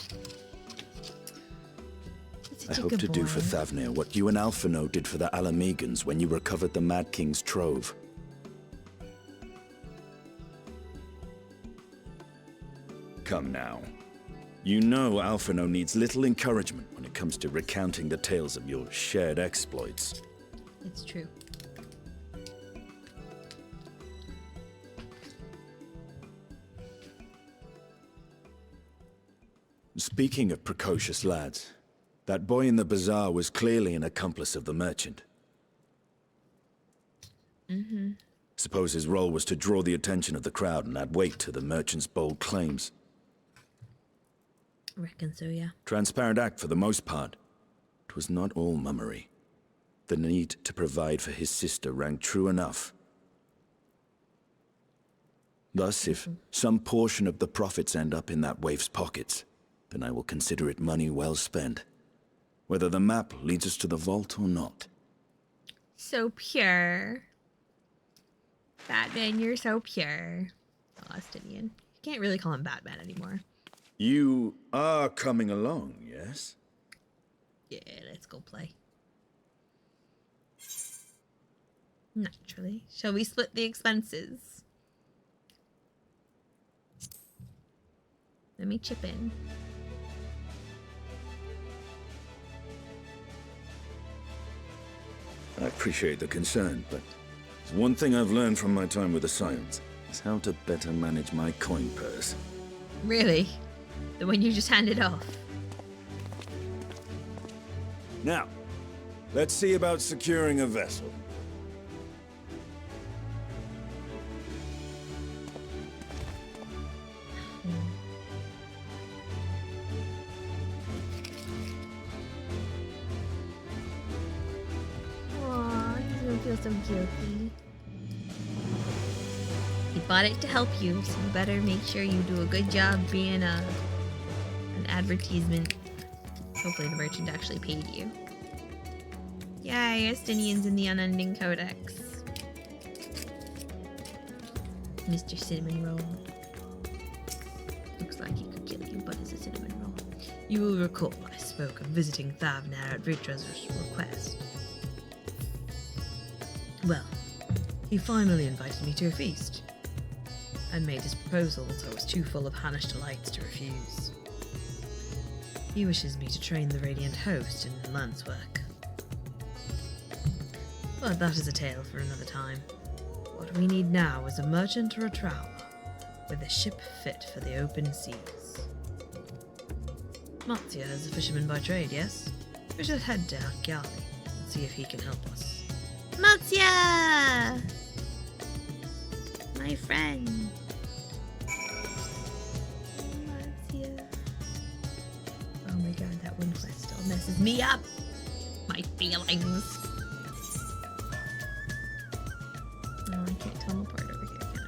That's I such a hope good to do boy. for Thavnir what you and Alphino did for the Alamegans when you recovered the Mad King's trove. Come now. You know Alphino needs little encouragement when it comes to recounting the tales of your shared exploits. It's true. Speaking of precocious lads, that boy in the bazaar was clearly an accomplice of the merchant. Suppose his role was to draw the attention of the crowd and add weight to the merchant's bold claims. I reckon so, yeah. Transparent act for the most part. It was not all mummery. The need to provide for his sister rang true enough. Thus, if some portion of the profits end up in that waif's pockets, then I will consider it money well spent. Whether the map leads us to the vault or not. So pure. Batman, you're so pure. Oh, Estinian. You can't really call him Batman anymore. You are coming along, yes? Yeah, let's go play. Naturally. Shall we split the expenses? Let me chip in. I appreciate the concern, but there's one thing I've learned from my time with the Scions, is how to better manage my coin purse. Really? The one you just handed off? Now, let's see about securing a vessel. Aw, he's gonna feel so guilty. He bought it to help you, so you better make sure you do a good job being an advertisement. Hopefully the merchant actually paid you. Yay, Estinians in the Unending Codex. Mr. Cinnamon Roll. Looks like he could kill you, but it's a cinnamon roll. You will recall I spoke of visiting Thavnir at Ritra's request. Well, he finally invited me to a feast and made his proposals I was too full of Hannish delights to refuse. He wishes me to train the Radiant Host in lance work. But that is a tale for another time. What we need now is a merchant or a trawler with a ship fit for the open seas. Matzia is a fisherman by trade, yes? We should head to Akyali and see if he can help us. Matzia! My friend. Matzia. Oh my god, that one quest still messes me up. My feelings. No, I can't tell them apart over here, can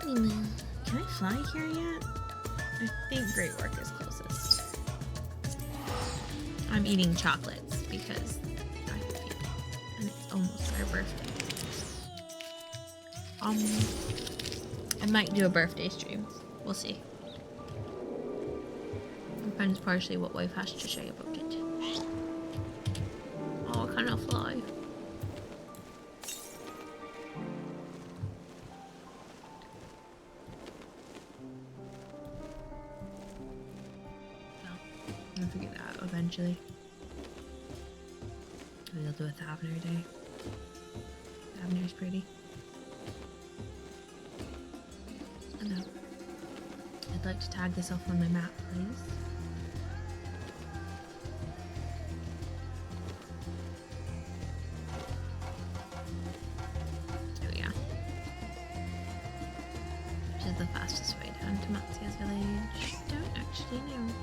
I? Can I fly here yet? I think Great Work is closest. I'm eating chocolates because I feel, and it's almost our birthday. I might do a birthday stream. We'll see. Depends partially what wife has to say about it. Oh, I cannot fly. I'll figure that out eventually. Maybe I'll do a Thavnir day. Thavnir's pretty. I know. I'd like to tag this off on my map, please. Oh yeah. Which is the fastest way down to Matsia's village? Don't actually know.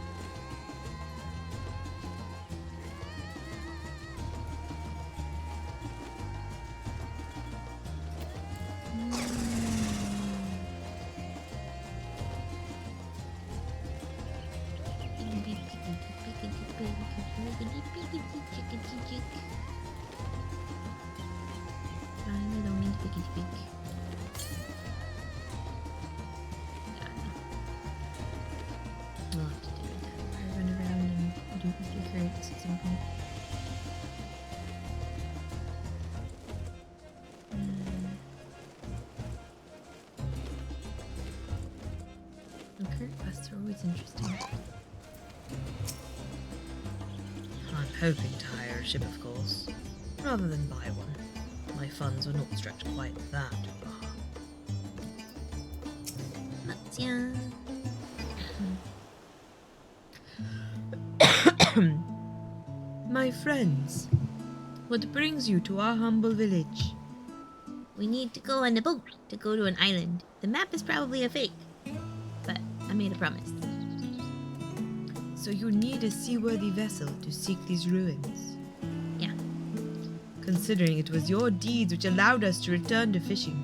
with this at some point. Okay, quests are always interesting. I'm hoping to hire a ship, of course, rather than buy one. My funds would not stretch quite that far. Mattia. My friends, what brings you to our humble village? We need to go on a boat to go to an island. The map is probably a fake, but I made a promise. So you need a seaworthy vessel to seek these ruins? Yeah. Considering it was your deeds which allowed us to return to fishing,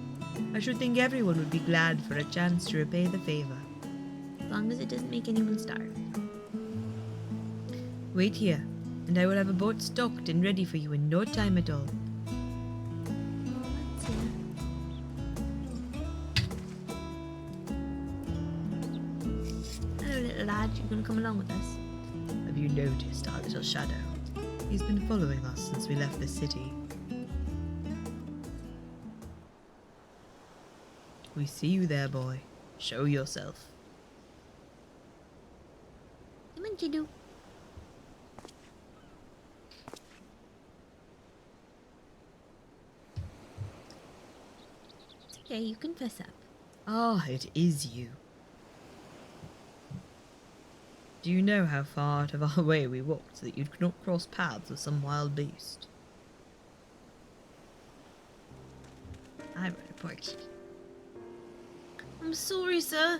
I should think everyone would be glad for a chance to repay the favor. As long as it doesn't make anyone starve. Wait here, and I will have a boat stocked and ready for you in no time at all. Hello, little lad. You gonna come along with us? Have you noticed our little shadow? He's been following us since we left the city. We see you there, boy. Show yourself. Come on, Chidu. It's okay, you can fess up. Ah, it is you. Do you know how far out of our way we walked so that you could not cross paths with some wild beast? I wrote a report. I'm sorry, sir,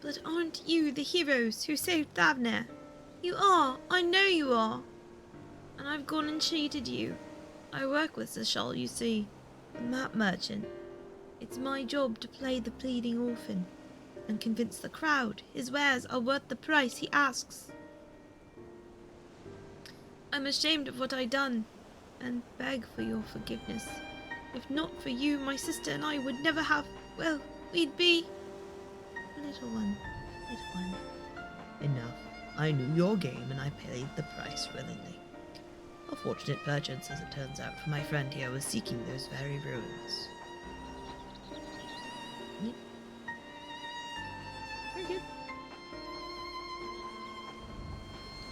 but aren't you the heroes who saved Thavner? You are, I know you are. And I've gone and cheated you. I work with Sashal, you see, the map merchant. It's my job to play the pleading orphan and convince the crowd his wares are worth the price he asks. I'm ashamed of what I done and beg for your forgiveness. If not for you, my sister and I would never have, well, we'd be... Little one. Enough. I knew your game and I paid the price willingly. A fortunate purchase, as it turns out, for my friend here was seeking those very ruins. Yep. Very good.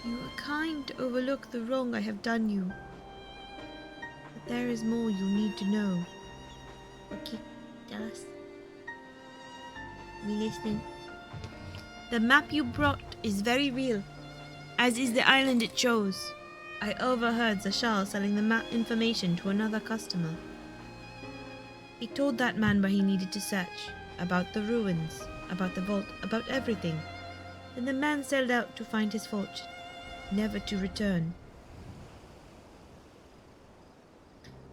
You are kind to overlook the wrong I have done you. But there is more you need to know. Okay, tell us. We listening? The map you brought is very real, as is the island it chose. I overheard Zashal selling the map information to another customer. He told that man where he needed to search, about the ruins, about the vault, about everything. Then the man sailed out to find his fortune, never to return.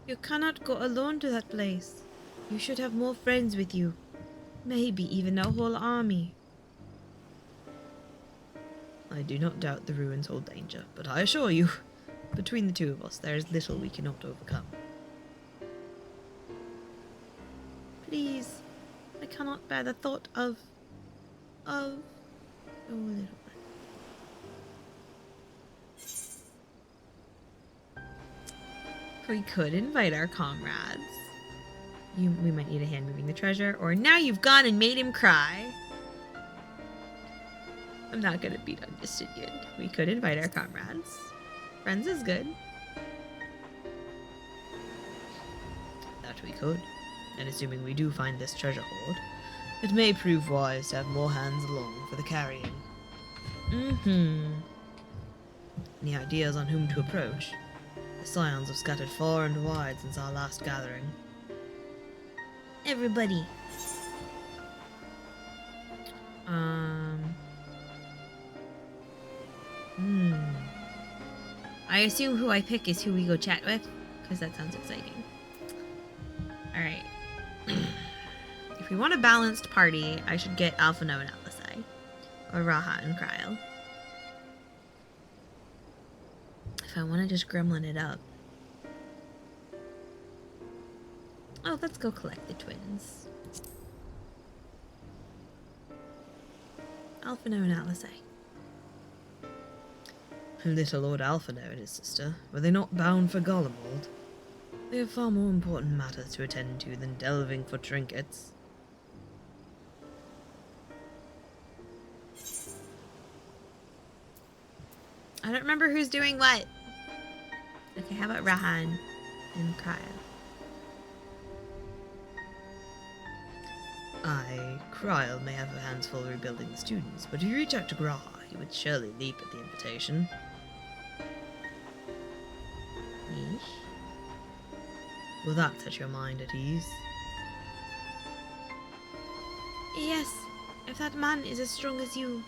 You cannot go alone to that place. You should have more friends with you. Maybe even a whole army. I do not doubt the ruins hold danger, but I assure you, between the two of us, there is little we cannot overcome. Please, I cannot bear the thought of... Oh, little one. We could invite our comrades. We might need a hand moving the treasure, or now you've gone and made him cry. I'm not gonna beat on Justinian. We could invite our comrades. Friends is good. That we could. And assuming we do find this treasure hoard, it may prove wise to have more hands along for the carrying. Any ideas on whom to approach? The scions have scattered far and wide since our last gathering. Everybody. I assume who I pick is who we go chat with, because that sounds exciting. Alright. If we want a balanced party, I should get Alphino and Alisai. Or Raha and Kryl. If I want to just gremlin it up. Oh, let's go collect the twins. Alphino and Alisai. Little Lord Alphinaud and his sister, were they not bound for Garlemald? They have far more important matters to attend to than delving for trinkets. I don't remember who's doing what. Okay, how about Rahan and Cryo? Aye, Kryl may have her hands full rebuilding the students, but if you reach out to Graha, he would surely leap at the invitation. Yeesh. Will that set your mind at ease? Yes, if that man is as strong as you.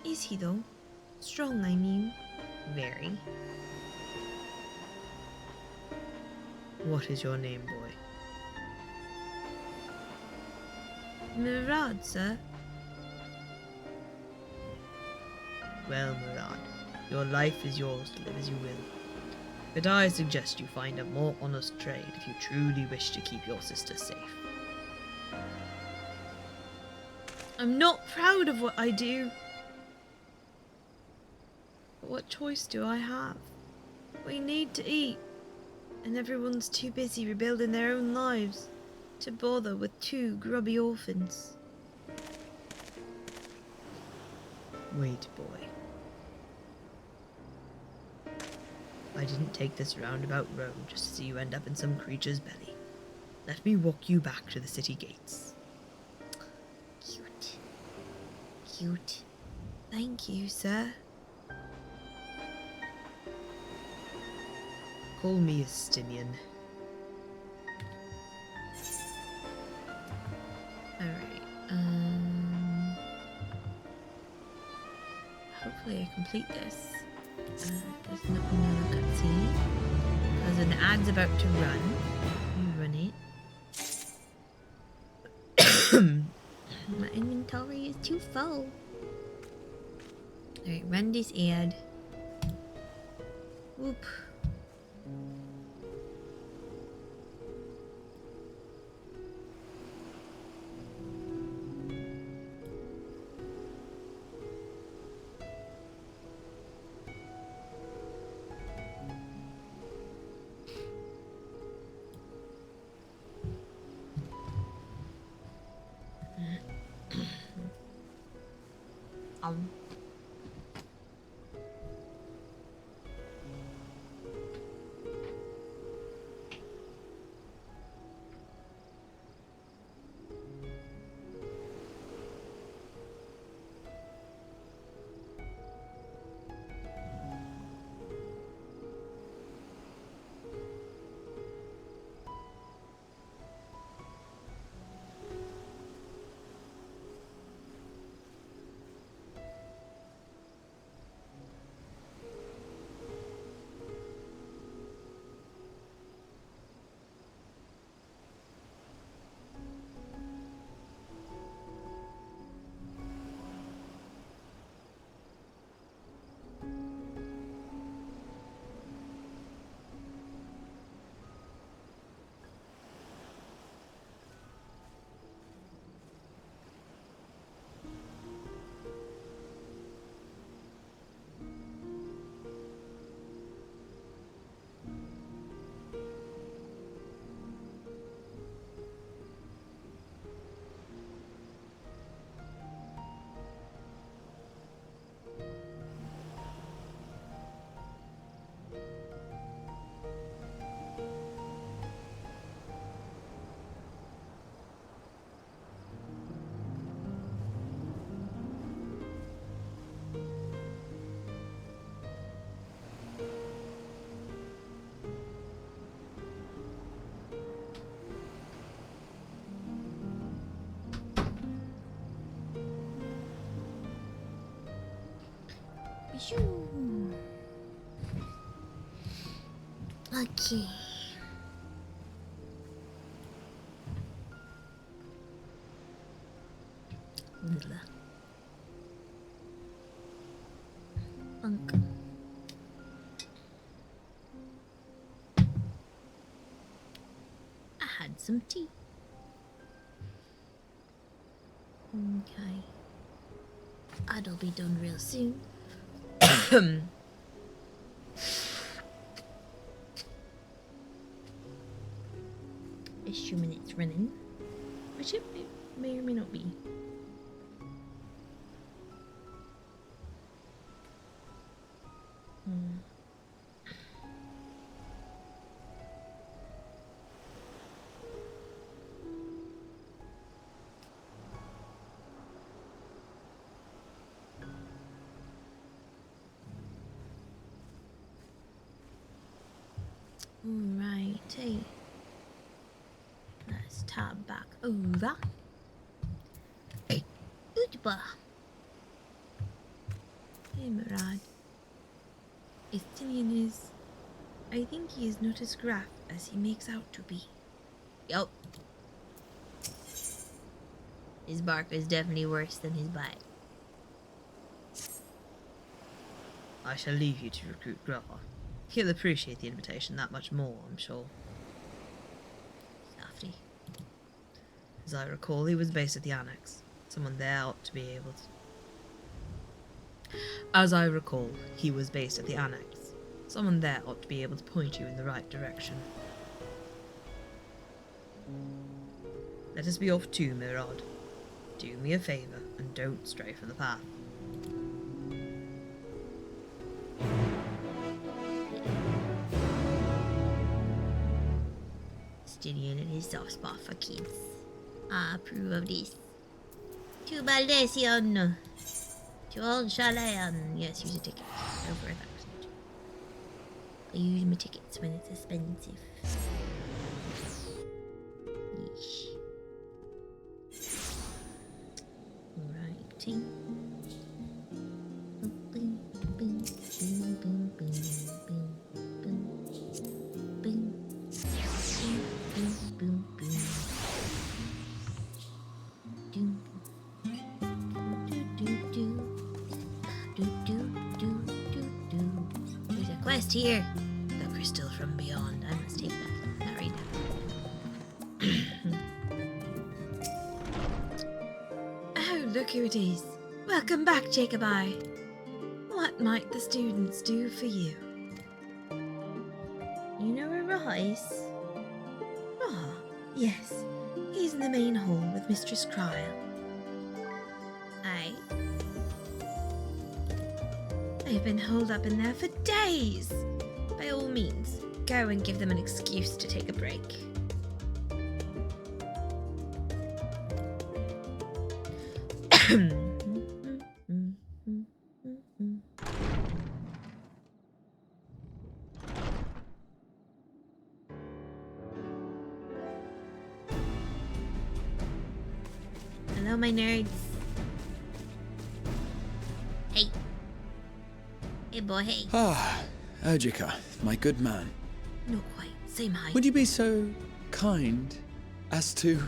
Is he, though? Strong, I mean. Very. What is your name, boy? Murad, sir. Well, Murad, your life is yours to live as you will. But I suggest you find a more honest trade if you truly wish to keep your sister safe. I'm not proud of what I do. But what choice do I have? We need to eat, and everyone's too busy rebuilding their own lives to bother with two grubby orphans. Wait, boy. I didn't take this roundabout road just to see you end up in some creature's belly. Let me walk you back to the city gates. Cute. Cute. Thank you, sir. Call me Estinian. Alright, hopefully I complete this. There's not another cutscene. Because an ad's about to run. You run it. My inventory is too full. Alright, run this ad. Whoop. Okay. Uncle. I had some tea. Okay. I'll be done real soon. assuming it's running. Which it may or may not be. Alrighty. Let's tab back over. Hey, Utba. Hey, Murad. Estinian is... I think he is not as gruff as he makes out to be. Yup. His bark is definitely worse than his bite. I shall leave you to recruit Graha. He'll appreciate the invitation that much more, I'm sure. Softy. As I recall, he was based at the Annex. Someone there ought to be able to... As I recall, he was based at the Annex. Someone there ought to be able to point you in the right direction. Let us be off too, Mirad. Do me a favour and don't stray from the path. Estinian and his soft spot for kids. I approve of this. To Baldesion. To Old Chalayan. Yes, use a ticket. Over 1,000. I use my tickets when it's expensive. Yeesh. Alrighty. Boom, boom, boom, boom, boom, boom, boom, boom. Boom, boom, boom. Doom. Do, do, do. Do, do, do, do, do. There's a quest here. The crystal from beyond. I must take that. Not right now. Oh, look who it is. Welcome back, Jacobi. What might the students do for you? You know where Raha is? Raha? Yes. He's in the main hall with Mistress Cryle. Aye. They've been holed up in there for days. By all means, go and give them an excuse to take a break. Hello, my nerds. Hey. Hey, boy, hey. Ah, Ojika, my good man. Not quite. Same height. Would you be so kind as to...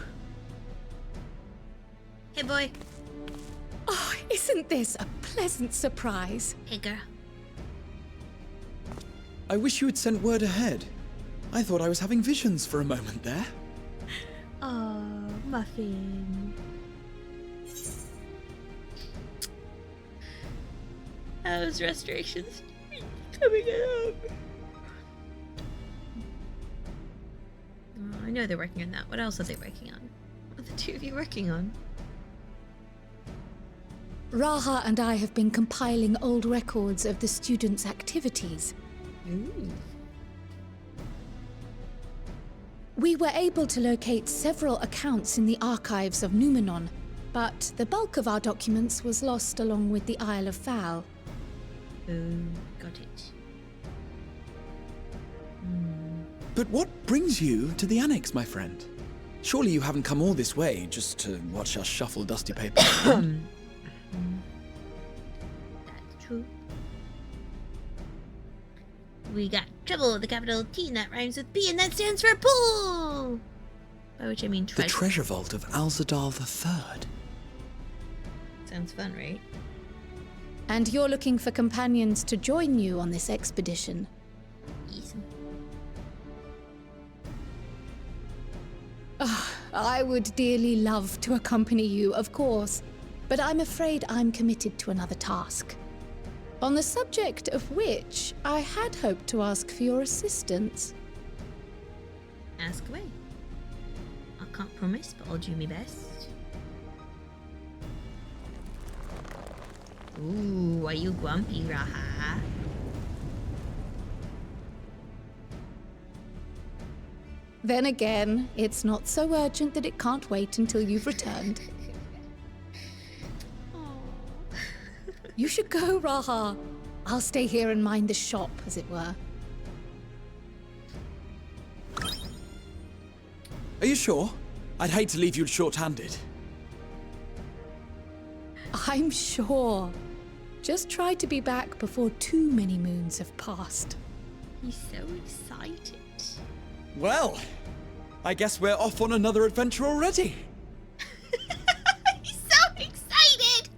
Hey, boy. Oh, isn't this a pleasant surprise? Hey, girl. I wish you had sent word ahead. I thought I was having visions for a moment there. Oh, Muffin. How's restorations coming up? Oh, I know they're working on that. What else are they working on? What are the two of you working on? Raha and I have been compiling old records of the students' activities. Ooh. We were able to locate several accounts in the archives of Numenon, but the bulk of our documents was lost along with the Isle of Fowl. Oh, got it. But what brings you to the Annex, my friend? Surely you haven't come all this way just to watch us shuffle dusty paper. That's true. We got trouble with the capital T and that rhymes with P and that stands for pool! By which I mean treasure. The treasure vault of Alzadal III. Sounds fun, right? And you're looking for companions to join you on this expedition. Yes. I would dearly love to accompany you, of course, but I'm afraid I'm committed to another task. On the subject of which I had hoped to ask for your assistance. Ask away. can't promise, but I'll do my best. Ooh, are you grumpy, Raha? Then again, it's not so urgent that it can't wait until you've returned. You should go, Raha. I'll stay here and mind the shop, as it were. Are you sure? I'd hate to leave you short-handed. I'm sure. Just try to be back before too many moons have passed. He's so excited. Well, I guess we're off on another adventure already. He's so excited!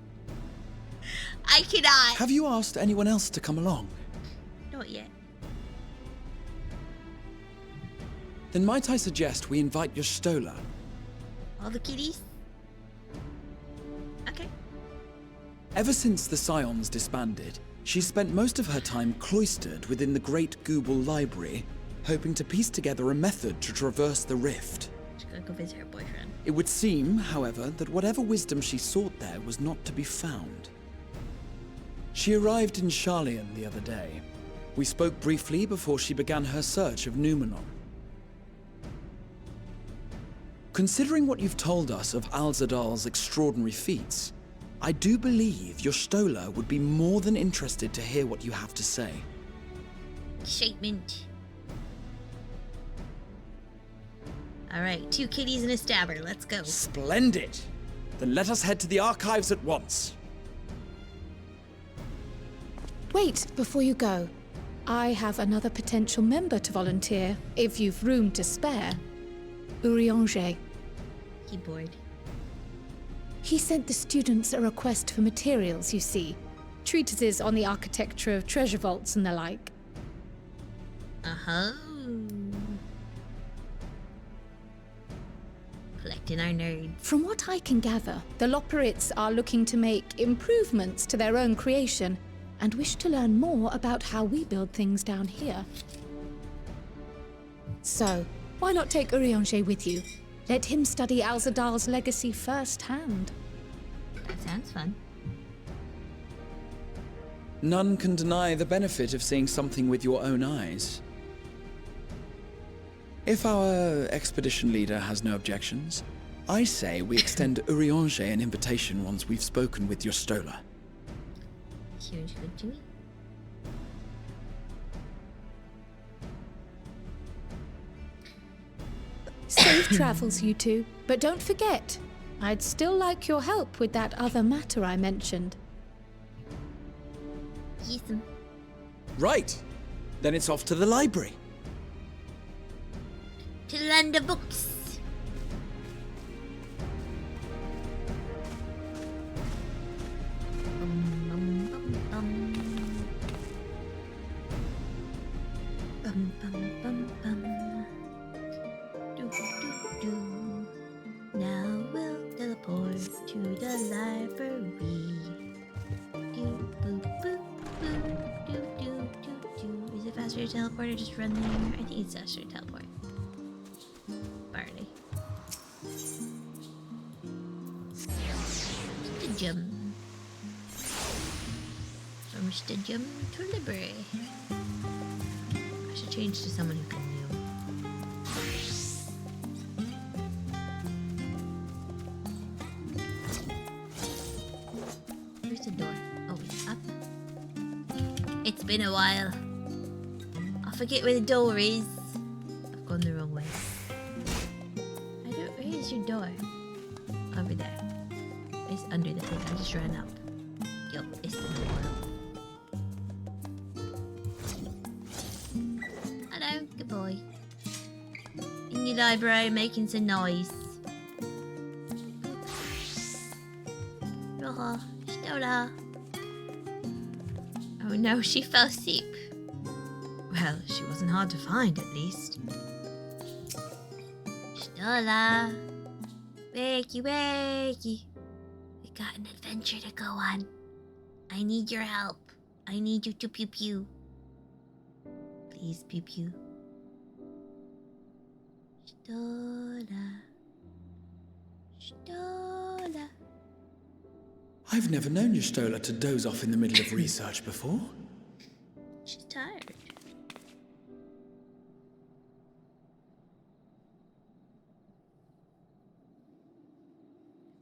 I cannot. Have you asked anyone else to come along? Not yet. Then might I suggest we invite your Stola? All the kitties? Okay. Ever since the Scions disbanded, she's spent most of her time cloistered within the Great Gooble Library, hoping to piece together a method to traverse the rift. She's gonna go visit her boyfriend. It would seem, however, that whatever wisdom she sought there was not to be found. She arrived in Charlian the other day. We spoke briefly before she began her search of Numenon. Considering what you've told us of Alzadal's extraordinary feats, I do believe your Stola would be more than interested to hear what you have to say. Statement. Alright, 2 kitties and a stabber. Let's go. Splendid! Then let us head to the archives at once. Wait, before you go. I have another potential member to volunteer, if you've room to spare. Urianger. Keyboard. He sent the students a request for materials, you see. Treatises on the architecture of treasure vaults and the like. Uh-huh. Collecting our nerds. From what I can gather, the Loperites are looking to make improvements to their own creation and wish to learn more about how we build things down here. So, why not take Urianger with you? Let him study Alzadal's legacy firsthand. That sounds fun. None can deny the benefit of seeing something with your own eyes. If our expedition leader has no objections, I say we extend Urianger an invitation once we've spoken with your Stola. Sounds good to me. Safe travels, you two. But don't forget, I'd still like your help with that other matter I mentioned. Yes. Right. Then it's off to the library. To the land of books. Now we'll teleport to the library. Is it faster to teleport or just run there? I think it's faster to teleport. Barley. Stadium. From stadium to library. I should change to someone who can kneel. Where's the door? Oh, it's up. It's been a while. I forget where the door is. I've gone the wrong way. Where is your door? Over there. It's under the thing. I just ran up. Yo, it's been a while. Hello, good boy. In the library making some noise. Roha, Stola. Oh no, she fell asleep. Well, she wasn't hard to find, at least. Stola. Wakey, wakey. We got an adventure to go on. I need your help. I need you to pew pew. Please pew pew. Stola. Stola. I've never known Y'shtola to doze off in the middle of research before. She's tired.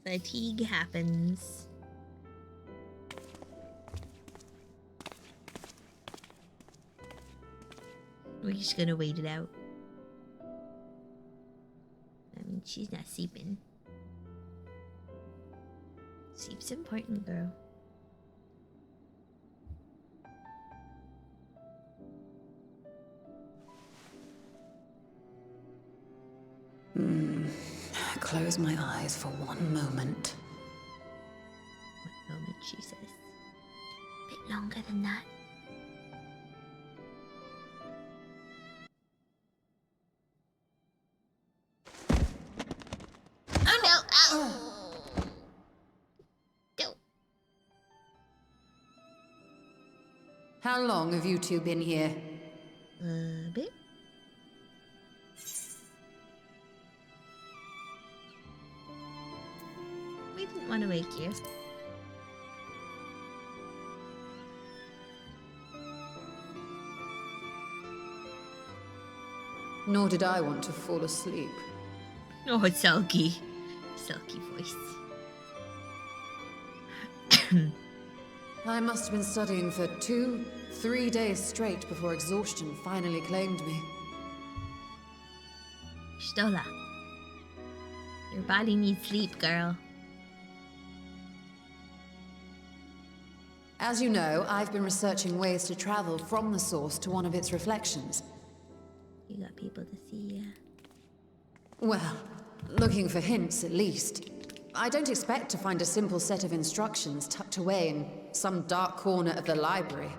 Fatigue happens. We're just gonna wait it out. I mean, she's not sleeping. Sleep's important, girl. Close my eyes for one moment. One moment, she says. A bit longer than that. Oh no! Ow! Don't. How long have you two been here? A bit. We didn't want to wake you. Nor did I want to fall asleep. Oh, it's sulky. Sulky voice. I must have been studying for 2-3 days straight before exhaustion finally claimed me. Stola. Your body needs sleep, girl. As you know, I've been researching ways to travel from the source to one of its reflections. You got people to see ya. Well, looking for hints at least. I don't expect to find a simple set of instructions tucked away in some dark corner of the library.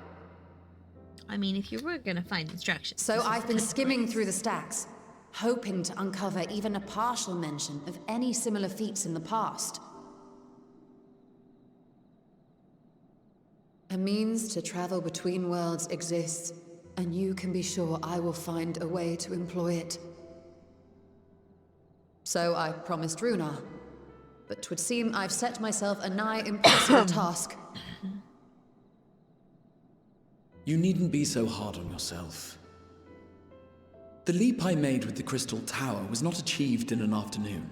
I mean, if you were gonna find instructions. So I've been skimming through the stacks, hoping to uncover even a partial mention of any similar feats in the past. A means to travel between worlds exists, and you can be sure I will find a way to employ it. So I promised Runar, but 'twould seem I've set myself a nigh impossible task. You needn't be so hard on yourself. The leap I made with the Crystal Tower was not achieved in an afternoon.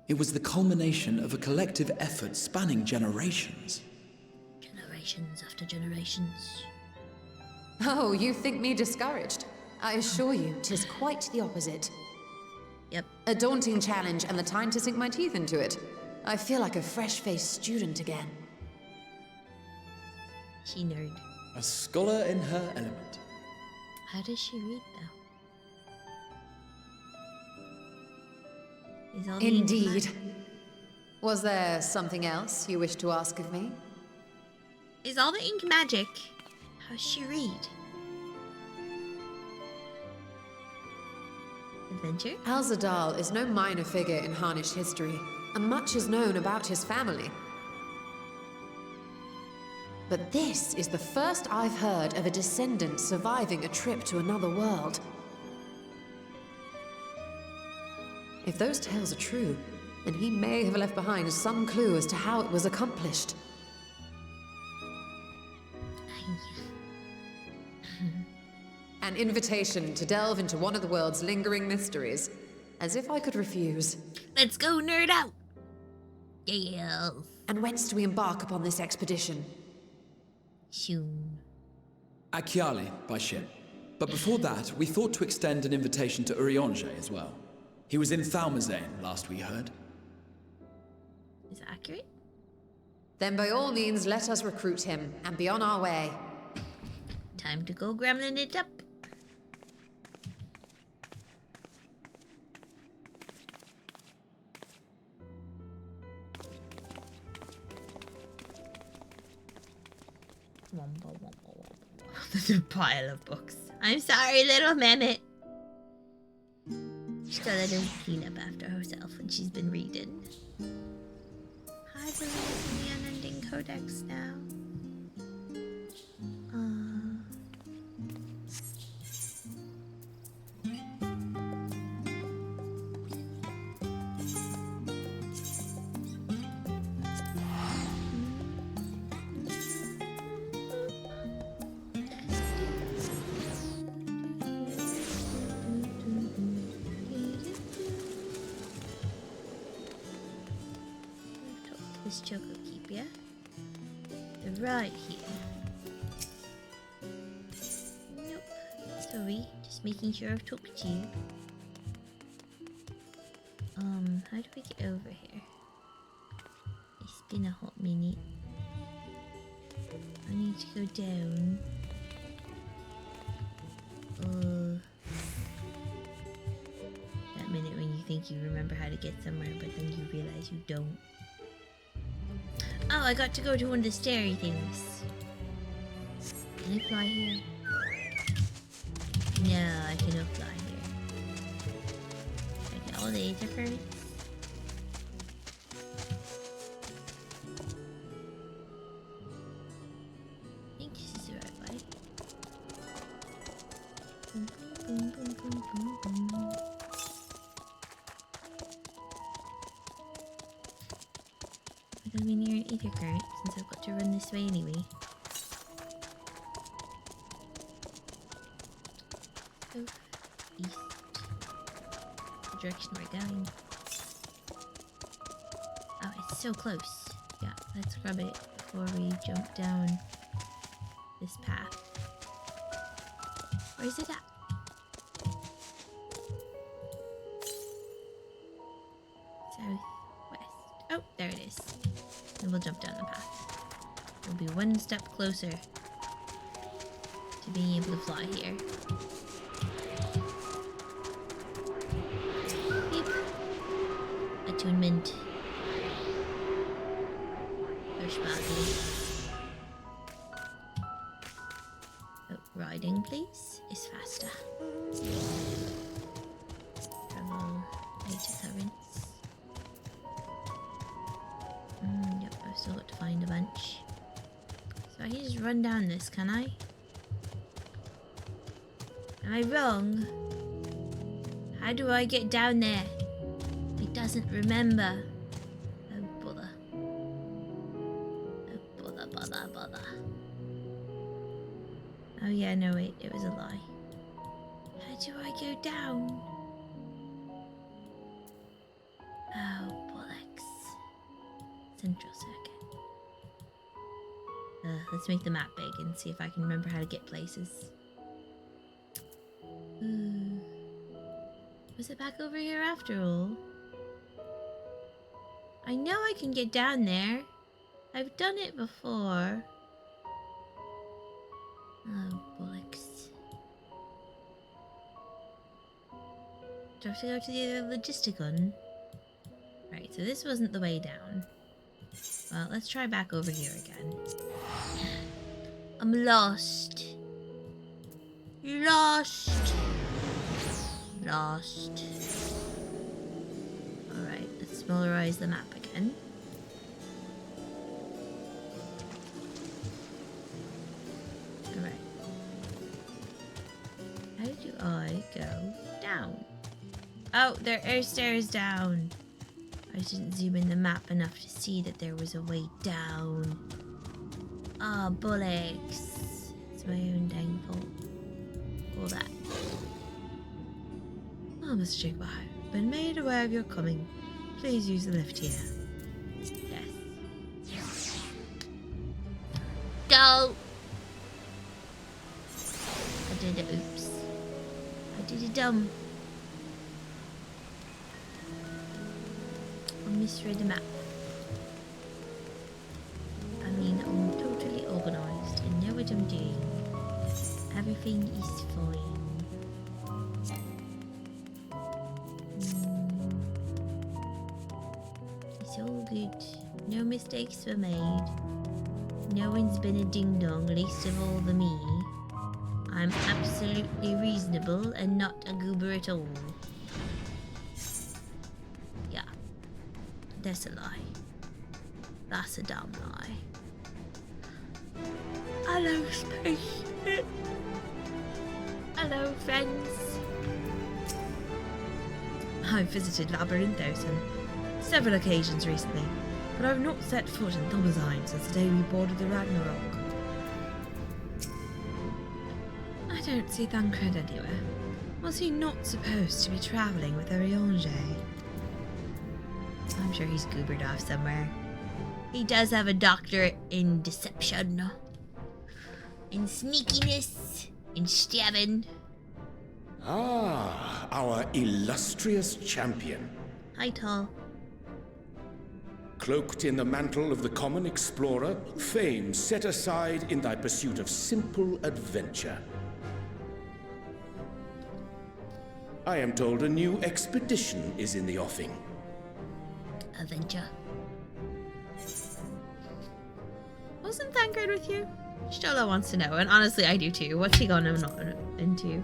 It was the culmination of a collective effort spanning generations. Generations after generations. Oh, you think me discouraged? I assure you, 'tis quite the opposite. Yep. A daunting challenge and the time to sink my teeth into it. I feel like a fresh-faced student again. She nerd. A scholar in her element. How does she read, though? Is all the Indeed. Was there something else you wish to ask of me? Is all the ink magic? How's she read? Adventure? Alzadal is no minor figure in Harnish history, and much is known about his family. But this is the first I've heard of a descendant surviving a trip to another world. If those tales are true, then he may have left behind some clue as to how it was accomplished. An invitation to delve into one of the world's lingering mysteries. As if I could refuse. Let's go nerd out! Yes. And whence do we embark upon this expedition? Soon. Akiali, by ship. But before that, we thought to extend an invitation to Urianger as well. He was in Thalmazane, last we heard. Is that accurate? Then by all means, let us recruit him, and be on our way. Time to go gremlin it up. There's a pile of books. I'm sorry, little Mehmet. She's got a little clean up after herself when she's been reading. Hi, we're reading the Unending Codex now. this choco keep, yeah? They're right here. Nope. Sorry, just making sure I've talked to you. How do we get over here? It's been a hot minute. I need to go down. That minute when you think you remember how to get somewhere, but then you realize you don't. Oh, I got to go to one of the stairy things. Can I fly here? No, I cannot fly here. Can I get all the ether currents? I think this is the right way. Boom, boom, boom, boom, boom, boom. I gotta be near an ether current since I've got to run this way anyway. Go east. The direction we're going. Oh, it's so close. Yeah, let's grab it before we jump down this path. Where is it at? Southwest. Oh, there it is. And we'll jump down the path. We'll be one step closer to being able to fly here. Beep. Attunement. Push button. Oh, riding, please, is faster. Travel data currents. Yep, I've still got to find a bunch. So I can just run down this, can I? Am I wrong? How do I get down there? It doesn't remember. Oh bother. Oh bother, bother, bother. Oh yeah, no wait, it was a lie. How do I go down? Oh, bollocks. Central circuit. Let's make the map big and see if I can remember how to get places. Was it back over here after all? I know I can get down there. I've done it before. Oh, bollocks. Do I have to go to the other logisticon? Right, so this wasn't the way down. Well, let's try back over here again. I'm lost. Lost. Lost. Alright, let's smallerize the map again. Alright. How do I go down? Oh, there are stairs down. I didn't zoom in the map enough to see that there was a way down. Ah, oh, bollocks. It's my own dang fault. All that. Oh, Mr. Jigba, been made aware of your coming. Please use the lift here. Yes. Go! I did it, oops. I did it dumb. I misread the map. I mean, I'm totally organized and know what I'm doing. Everything is fine. It's all good. No mistakes were made. No one's been a ding-dong, least of all the me. I'm absolutely reasonable and not a goober at all. Yeah. That's a lie. That's a damn lie. Hello, spaceship. Hello, friends. I've visited Labyrinthos on several occasions recently, but I've not set foot in Thomazine since the day we boarded the Ragnarok. I don't see Thancred anywhere. Was he not supposed to be travelling with Ariange? I'm sure he's goobered off somewhere. He does have a doctorate in deception, in sneakiness, in stabbing. Ah, our illustrious champion. Hi, Tall. Cloaked in the mantle of the common explorer, fame set aside in thy pursuit of simple adventure. I am told a new expedition is in the offing. Adventure. Wasn't Thancred with you? Stola wants to know, and honestly I do too. What's he gonna not into?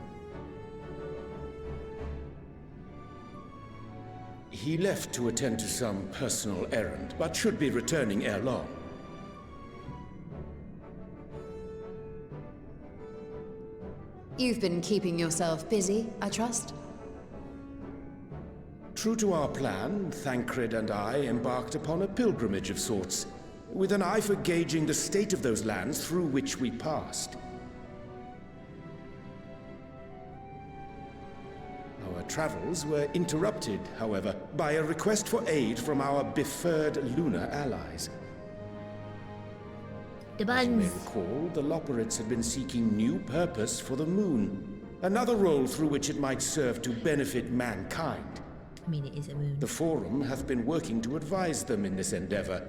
He left to attend to some personal errand, but should be returning ere long. You've been keeping yourself busy, I trust? True to our plan, Thancred and I embarked upon a pilgrimage of sorts, with an eye for gauging the state of those lands through which we passed. Our travels were interrupted, however, by a request for aid from our befurred lunar allies. The As you may buns. recall, the Loporrits had been seeking new purpose for the moon, another role through which it might serve to benefit mankind. I mean, it is a moon. The Forum hath been working to advise them in this endeavor,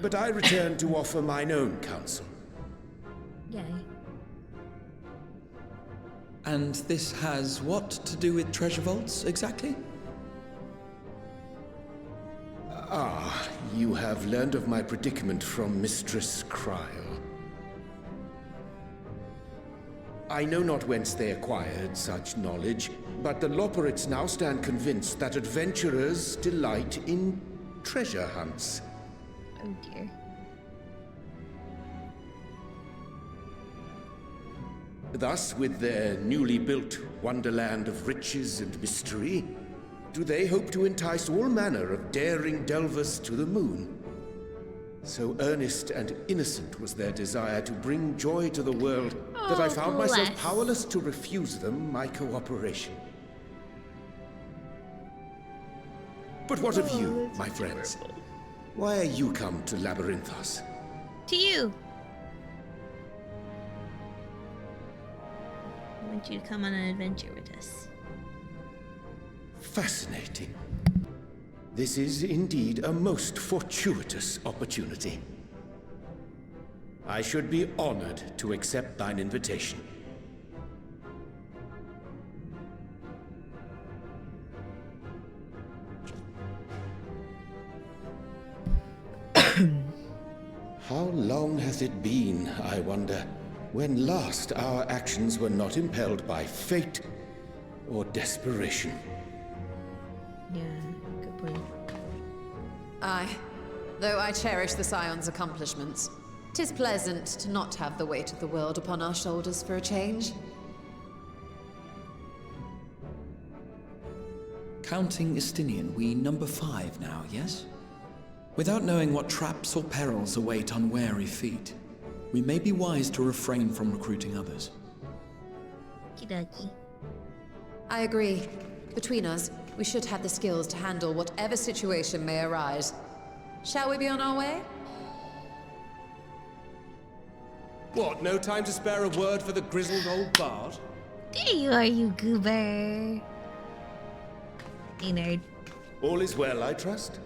but I return to offer mine own counsel. Yay. And this has what to do with treasure vaults, exactly? Ah, you have learned of my predicament from Mistress Kryl. I know not whence they acquired such knowledge, but the Loporrits now stand convinced that adventurers delight in treasure hunts. Oh dear. Thus, with their newly built wonderland of riches and mystery, do they hope to entice all manner of daring delvers to the moon. So earnest and innocent was their desire to bring joy to the world that I found myself bless. powerless to refuse them my cooperation. But what of you, my friends? Why are you come to Labyrinthos? To you. I want you to come on an adventure with us. Fascinating. This is indeed a most fortuitous opportunity. I should be honored to accept thine invitation. How long hath it been, I wonder, when last our actions were not impelled by fate or desperation? Yeah, good point. Aye. Though I cherish the Scion's accomplishments, 'tis pleasant to not have the weight of the world upon our shoulders for a change. Counting Estinian, we number 5 now, yes? Without knowing what traps or perils await unwary feet, we may be wise to refrain from recruiting others. Okey-dokey. I agree. Between us, we should have the skills to handle whatever situation may arise. Shall we be on our way? What, no time to spare a word for the grizzled old bard? There you are, you goober. Hey, nerd. All is well, I trust?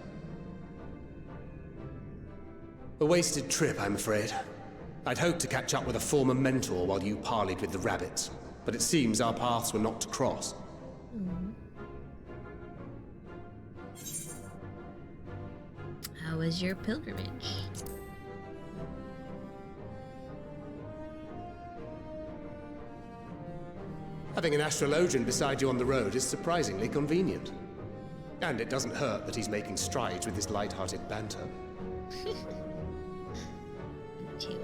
A wasted trip, I'm afraid. I'd hoped to catch up with a former mentor while you parleyed with the rabbits, but it seems our paths were not to cross. How was your pilgrimage? Having an astrologian beside you on the road is surprisingly convenient. And it doesn't hurt that he's making strides with this light-hearted banter. Two.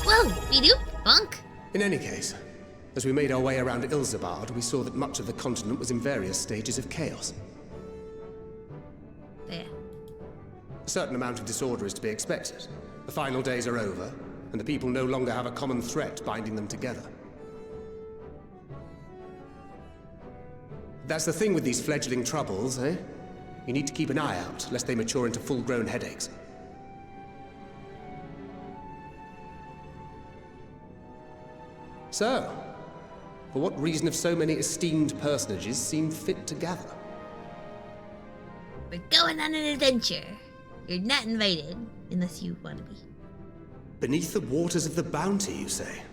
Whoa, we do? Bunk. In any case, as we made our way around Ilzabard, we saw that much of the continent was in various stages of chaos. There. A certain amount of disorder is to be expected. The final days are over, and the people no longer have a common threat binding them together. That's the thing with these fledgling troubles, eh? You need to keep an eye out, lest they mature into full-grown headaches. So, for what reason have so many esteemed personages seemed fit to gather? We're going on an adventure. You're not invited, unless you want to be. Beneath the waters of the Bounty, you say?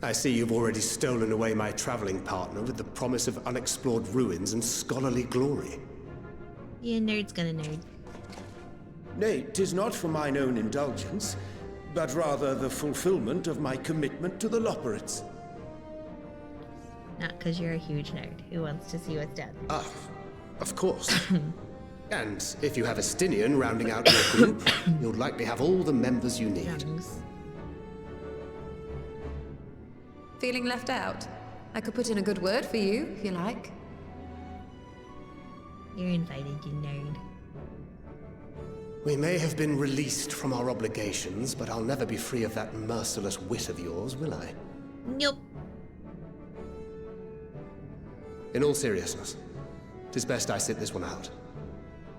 I see you've already stolen away my traveling partner with the promise of unexplored ruins and scholarly glory. Yeah, nerd's gonna nerd. Nay, 'tis not for mine own indulgence, but rather the fulfillment of my commitment to the Loporrits. Not because you're a huge nerd who wants to see what's down there. Ah, of course. And if you have a Stinian rounding out your group, you'll likely have all the members you need. Youngs. Feeling left out? I could put in a good word for you, if you like. You're invited, you nerd. We may have been released from our obligations, but I'll never be free of that merciless wit of yours, will I? Nope. In all seriousness, 'tis best I sit this one out.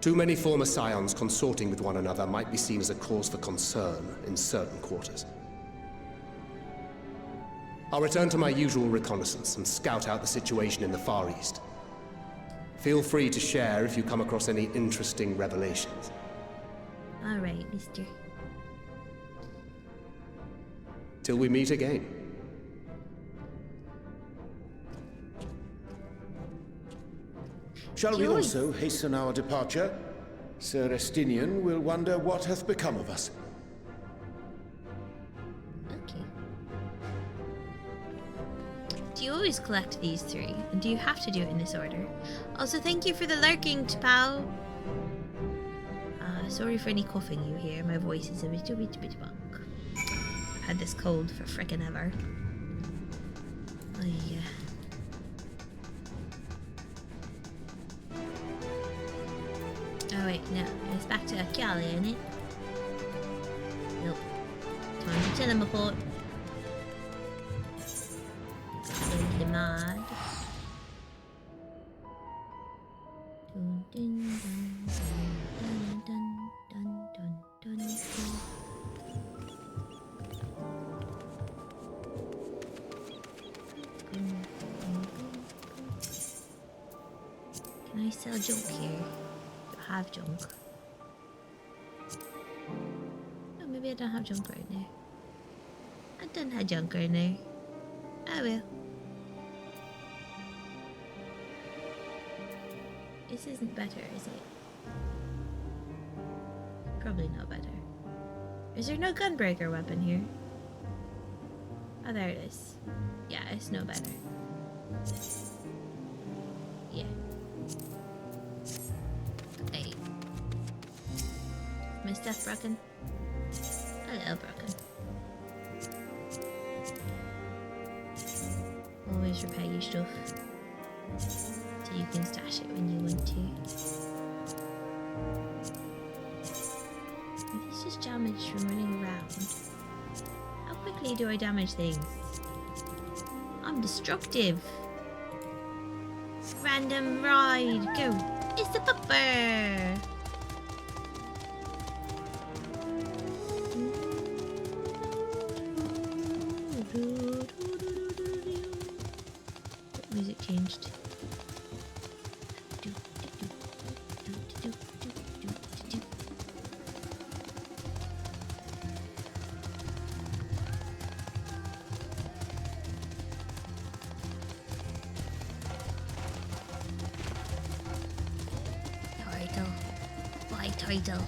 Too many former scions consorting with one another might be seen as a cause for concern in certain quarters. I'll return to my usual reconnaissance and scout out the situation in the Far East. Feel free to share if you come across any interesting revelations. Alright, mister. Till we meet again. Shall we Joy. also hasten our departure? Sir Estinian will wonder what hath become of us. Okay. Do you always collect these three? And do you have to do it in this order? Also, thank you for the lurking, T'Pau. Sorry for any coughing you hear. My voice is a bit bunk. I've had this cold for frickin' ever. Oh, yeah. Oh wait, no. It's back to Akali, isn't it? Nope. Time to teleport. The mod. Dun, dun, dun, dun, dun, dun, dun, dun. Can I sell junk here? I have junk. Oh, maybe I don't have junk right now. I don't have junk right now. I will. This isn't better, is it? Probably not better. Is there no gunbreaker weapon here? Oh, there it is. Yeah, it's no better. Yeah. Hey. My stuff broken? A little broken. Always repair your stuff. So you can stash it when you want to. This is damage from running around. How quickly do I damage things? I'm destructive. Random ride, go. It's the bumper. Music changed. Title.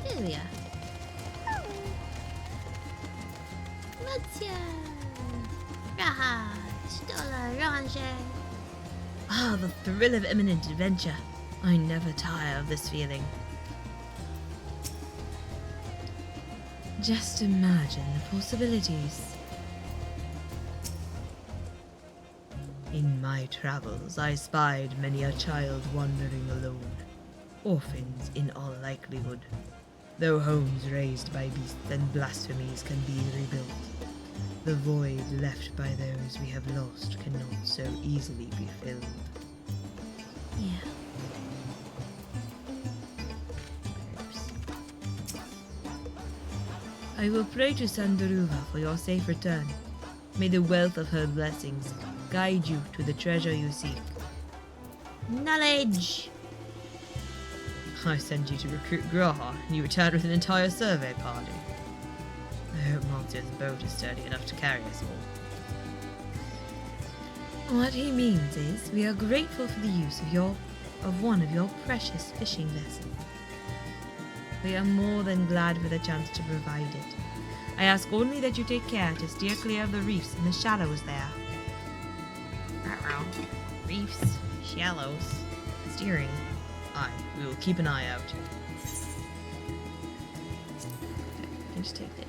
There we are. Matsya! Raha! Stola! Ranger! Ah, the thrill of imminent adventure. I never tire of this feeling. Just imagine the possibilities. In my travels, I spied many a child wandering alone, orphans in all likelihood. Though homes raised by beasts and blasphemies can be rebuilt, the void left by those we have lost cannot so easily be filled. Yeah. I will pray to Sandaruva for your safe return. May the wealth of her blessings guide you to the treasure you seek. Knowledge! I sent you to recruit Graha, and you returned with an entire survey party. I hope Monster's boat is sturdy enough to carry us all. What he means is, we are grateful for the use of one of your precious fishing vessels. We are more than glad for the chance to provide it. I ask only that you take care to steer clear of the reefs and the shallows there. Reefs, shallows, steering. Aye, we will keep an eye out. Okay, I can just take this.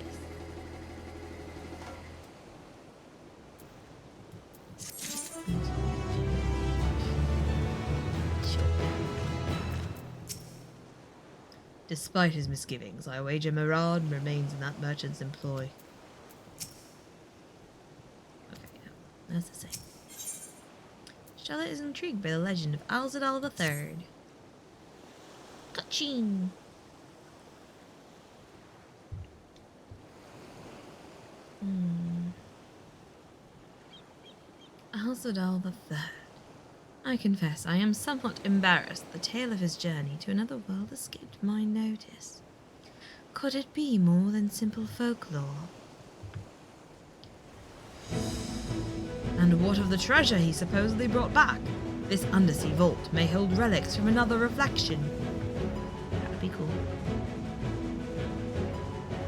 Despite his misgivings, I wager Mirad remains in that merchant's employ. Okay, yeah, that's the same. Charlotte is intrigued by the legend of Alzadal III. Kachin! Alzadal III. I confess, I am somewhat embarrassed the tale of his journey to another world escaped my notice. Could it be more than simple folklore? And what of the treasure he supposedly brought back? This undersea vault may hold relics from another reflection. That would be cool.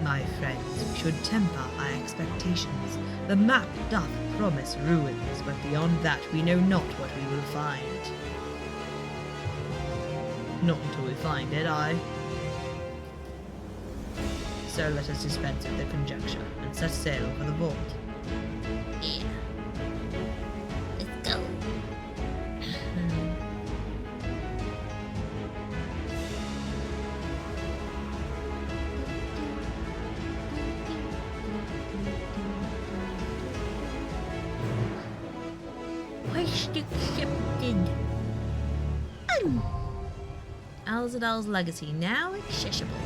My friends, we should temper our expectations. The map doth promise ruins, but beyond that we know not what we will find. Not until we find it, aye. So let us dispense with the conjecture and set sail for the vault. Yeah. Let's go. Accepted. Alzadal's legacy now accessible.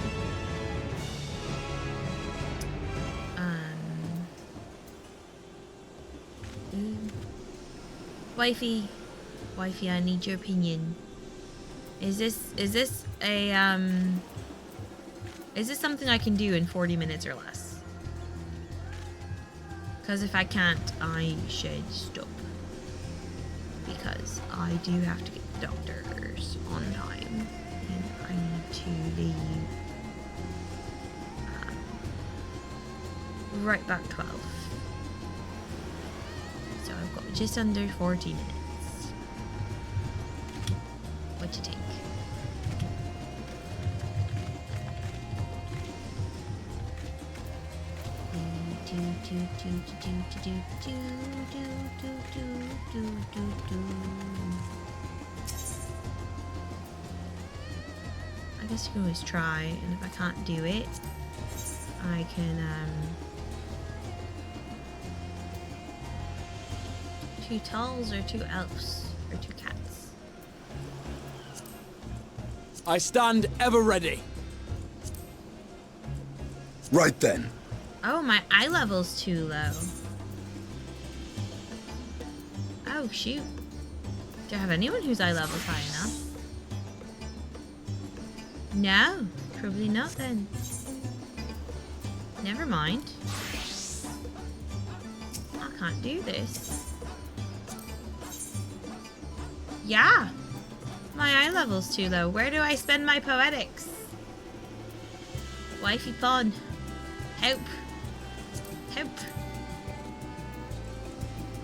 Wifey, I need your opinion. Is this something I can do in 40 minutes or less? Because if I can't, I should stop. Because I do have to get the doctors on time. And I need to leave right back 12. So I've got just under 40 minutes. What do you think? I guess you can always try, and if I can't do it, I can 2 tulls or 2 elves or 2 cats. I stand ever ready. Right then. Oh, my eye level's too low. Oh, shoot. Do I have anyone whose eye level's high enough? No, probably not then. Never mind. I can't do this. Yeah. My eye level's too low. Where do I spend my poetics? Wifey pawn. Help. Help.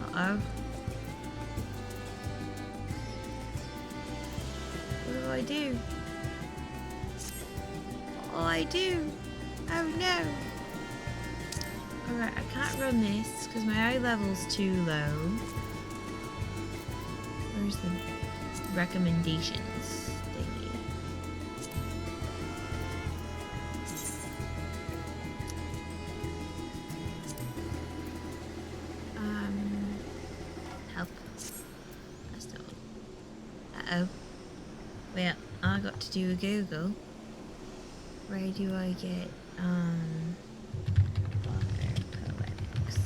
Uh-oh. What do I do? What do I do? Oh no. Alright, I can't run this because my eye level's too low. where's the recommendations thingy? Help. That's not. Uh-oh. Well, I got to do a Google. Where do I get, water poetics?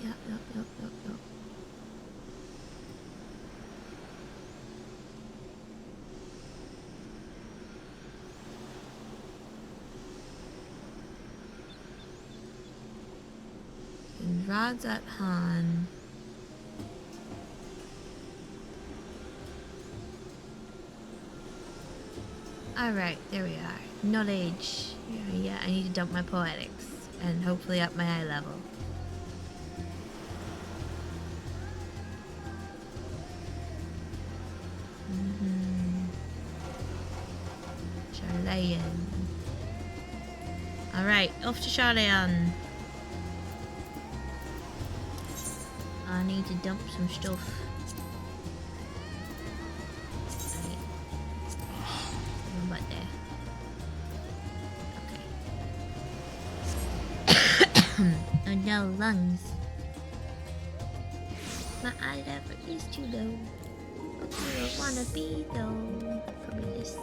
Yep. And Rods at Han. Alright, there we are. Knowledge. Yeah, I need to dump my poetics. And hopefully up my eye level. Charlayan. Alright, off to Charlayan. I need to dump some stuff. Right. There. Okay. Oh no, lungs. My eye level is too low. Where I wanna be though. Probably this.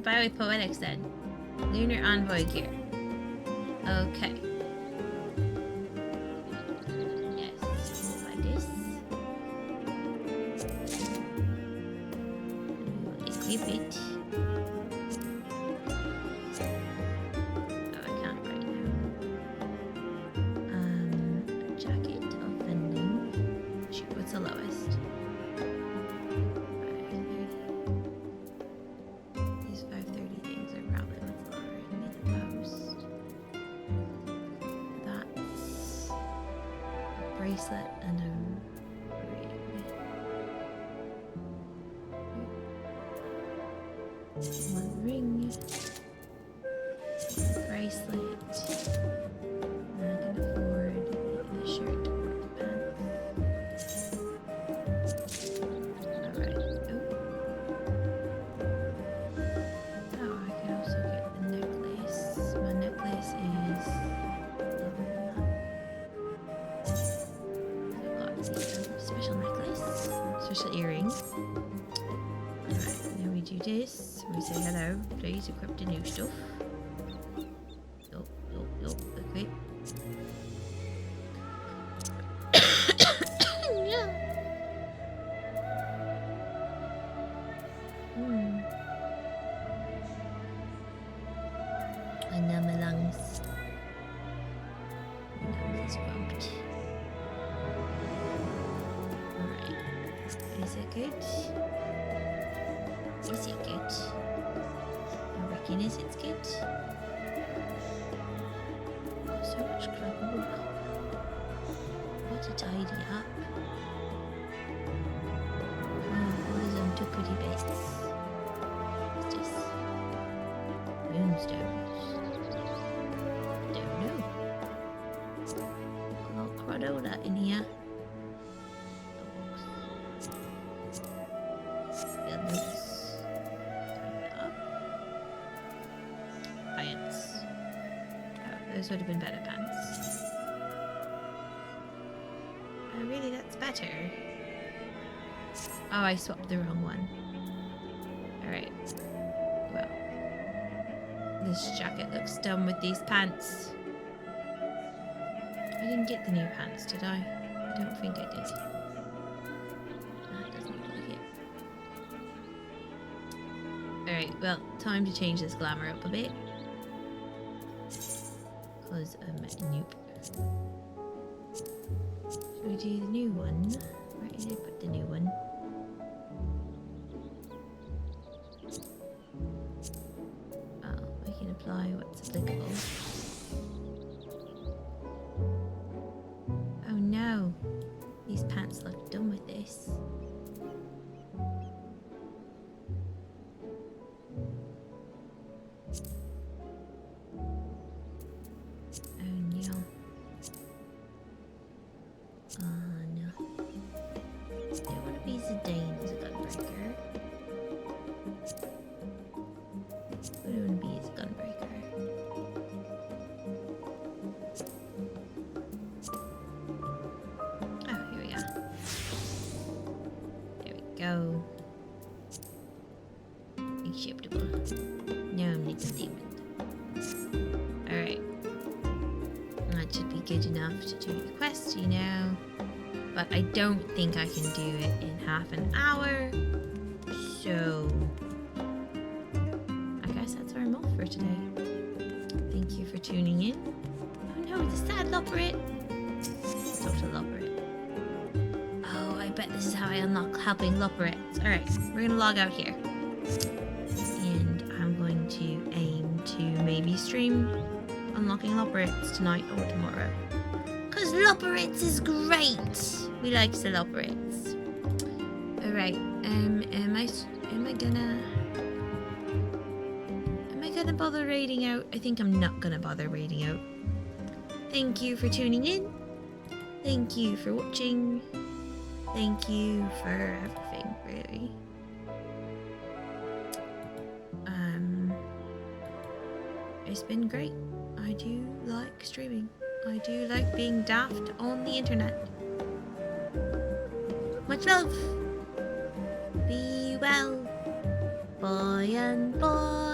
Buy with poetics then. Lunar envoy gear. Okay. Yes, we'll buy this. We'll equip it. Oh, I can't right now. Jacket of vending. Shoot, what's the lowest? Bracelet and a ring. One ring, one bracelet. And I can afford a shirt or pants. Alright. Oh, I can also get the necklace. My necklace is special necklace, special earrings. Alright, now we do this. We say hello, please equip the new stuff. Equip. Yeah. And now my lungs. My nose is bumped. Is it good? Is it good? I reckon it's good. Oh, so much trouble. What to tidy up. Oh, all these two pretty bits. What's this? Moonstones. Don't know. A lot of cradola in here. Pants. Oh, those would have been better pants. Oh, really? That's better. Oh, I swapped the wrong one. Alright. Well. This jacket looks dumb with these pants. I didn't get the new pants, did I? I don't think I did. That doesn't look like it. well, time to change this glamour up a bit. Because I'm a noob. Should we do the new one? Where did I put the new one? Well, we can apply what's applicable. Oh no! These pants look done with this. Go. Acceptable. Now I'm next statement. Alright. That should be good enough to do the quest, you know. But I don't think I can do it in half an hour. So I guess that's where I'm off for today. Thank you for tuning in. Oh no, it's a sad lopperit. Total lopperit. I bet this is how I unlock helping lopperets. Alright, we're gonna log out here. And I'm going to aim to maybe stream unlocking lopperets tonight or tomorrow. Cause lopperets is great! We like the lopperets. Alright, am I gonna bother raiding out? I think I'm not gonna bother raiding out. Thank you for tuning in. Thank you for watching. Thank you for everything, really. It's been great. I do like streaming. I do like being daft on the internet. Much love. Be well. Bye and bye.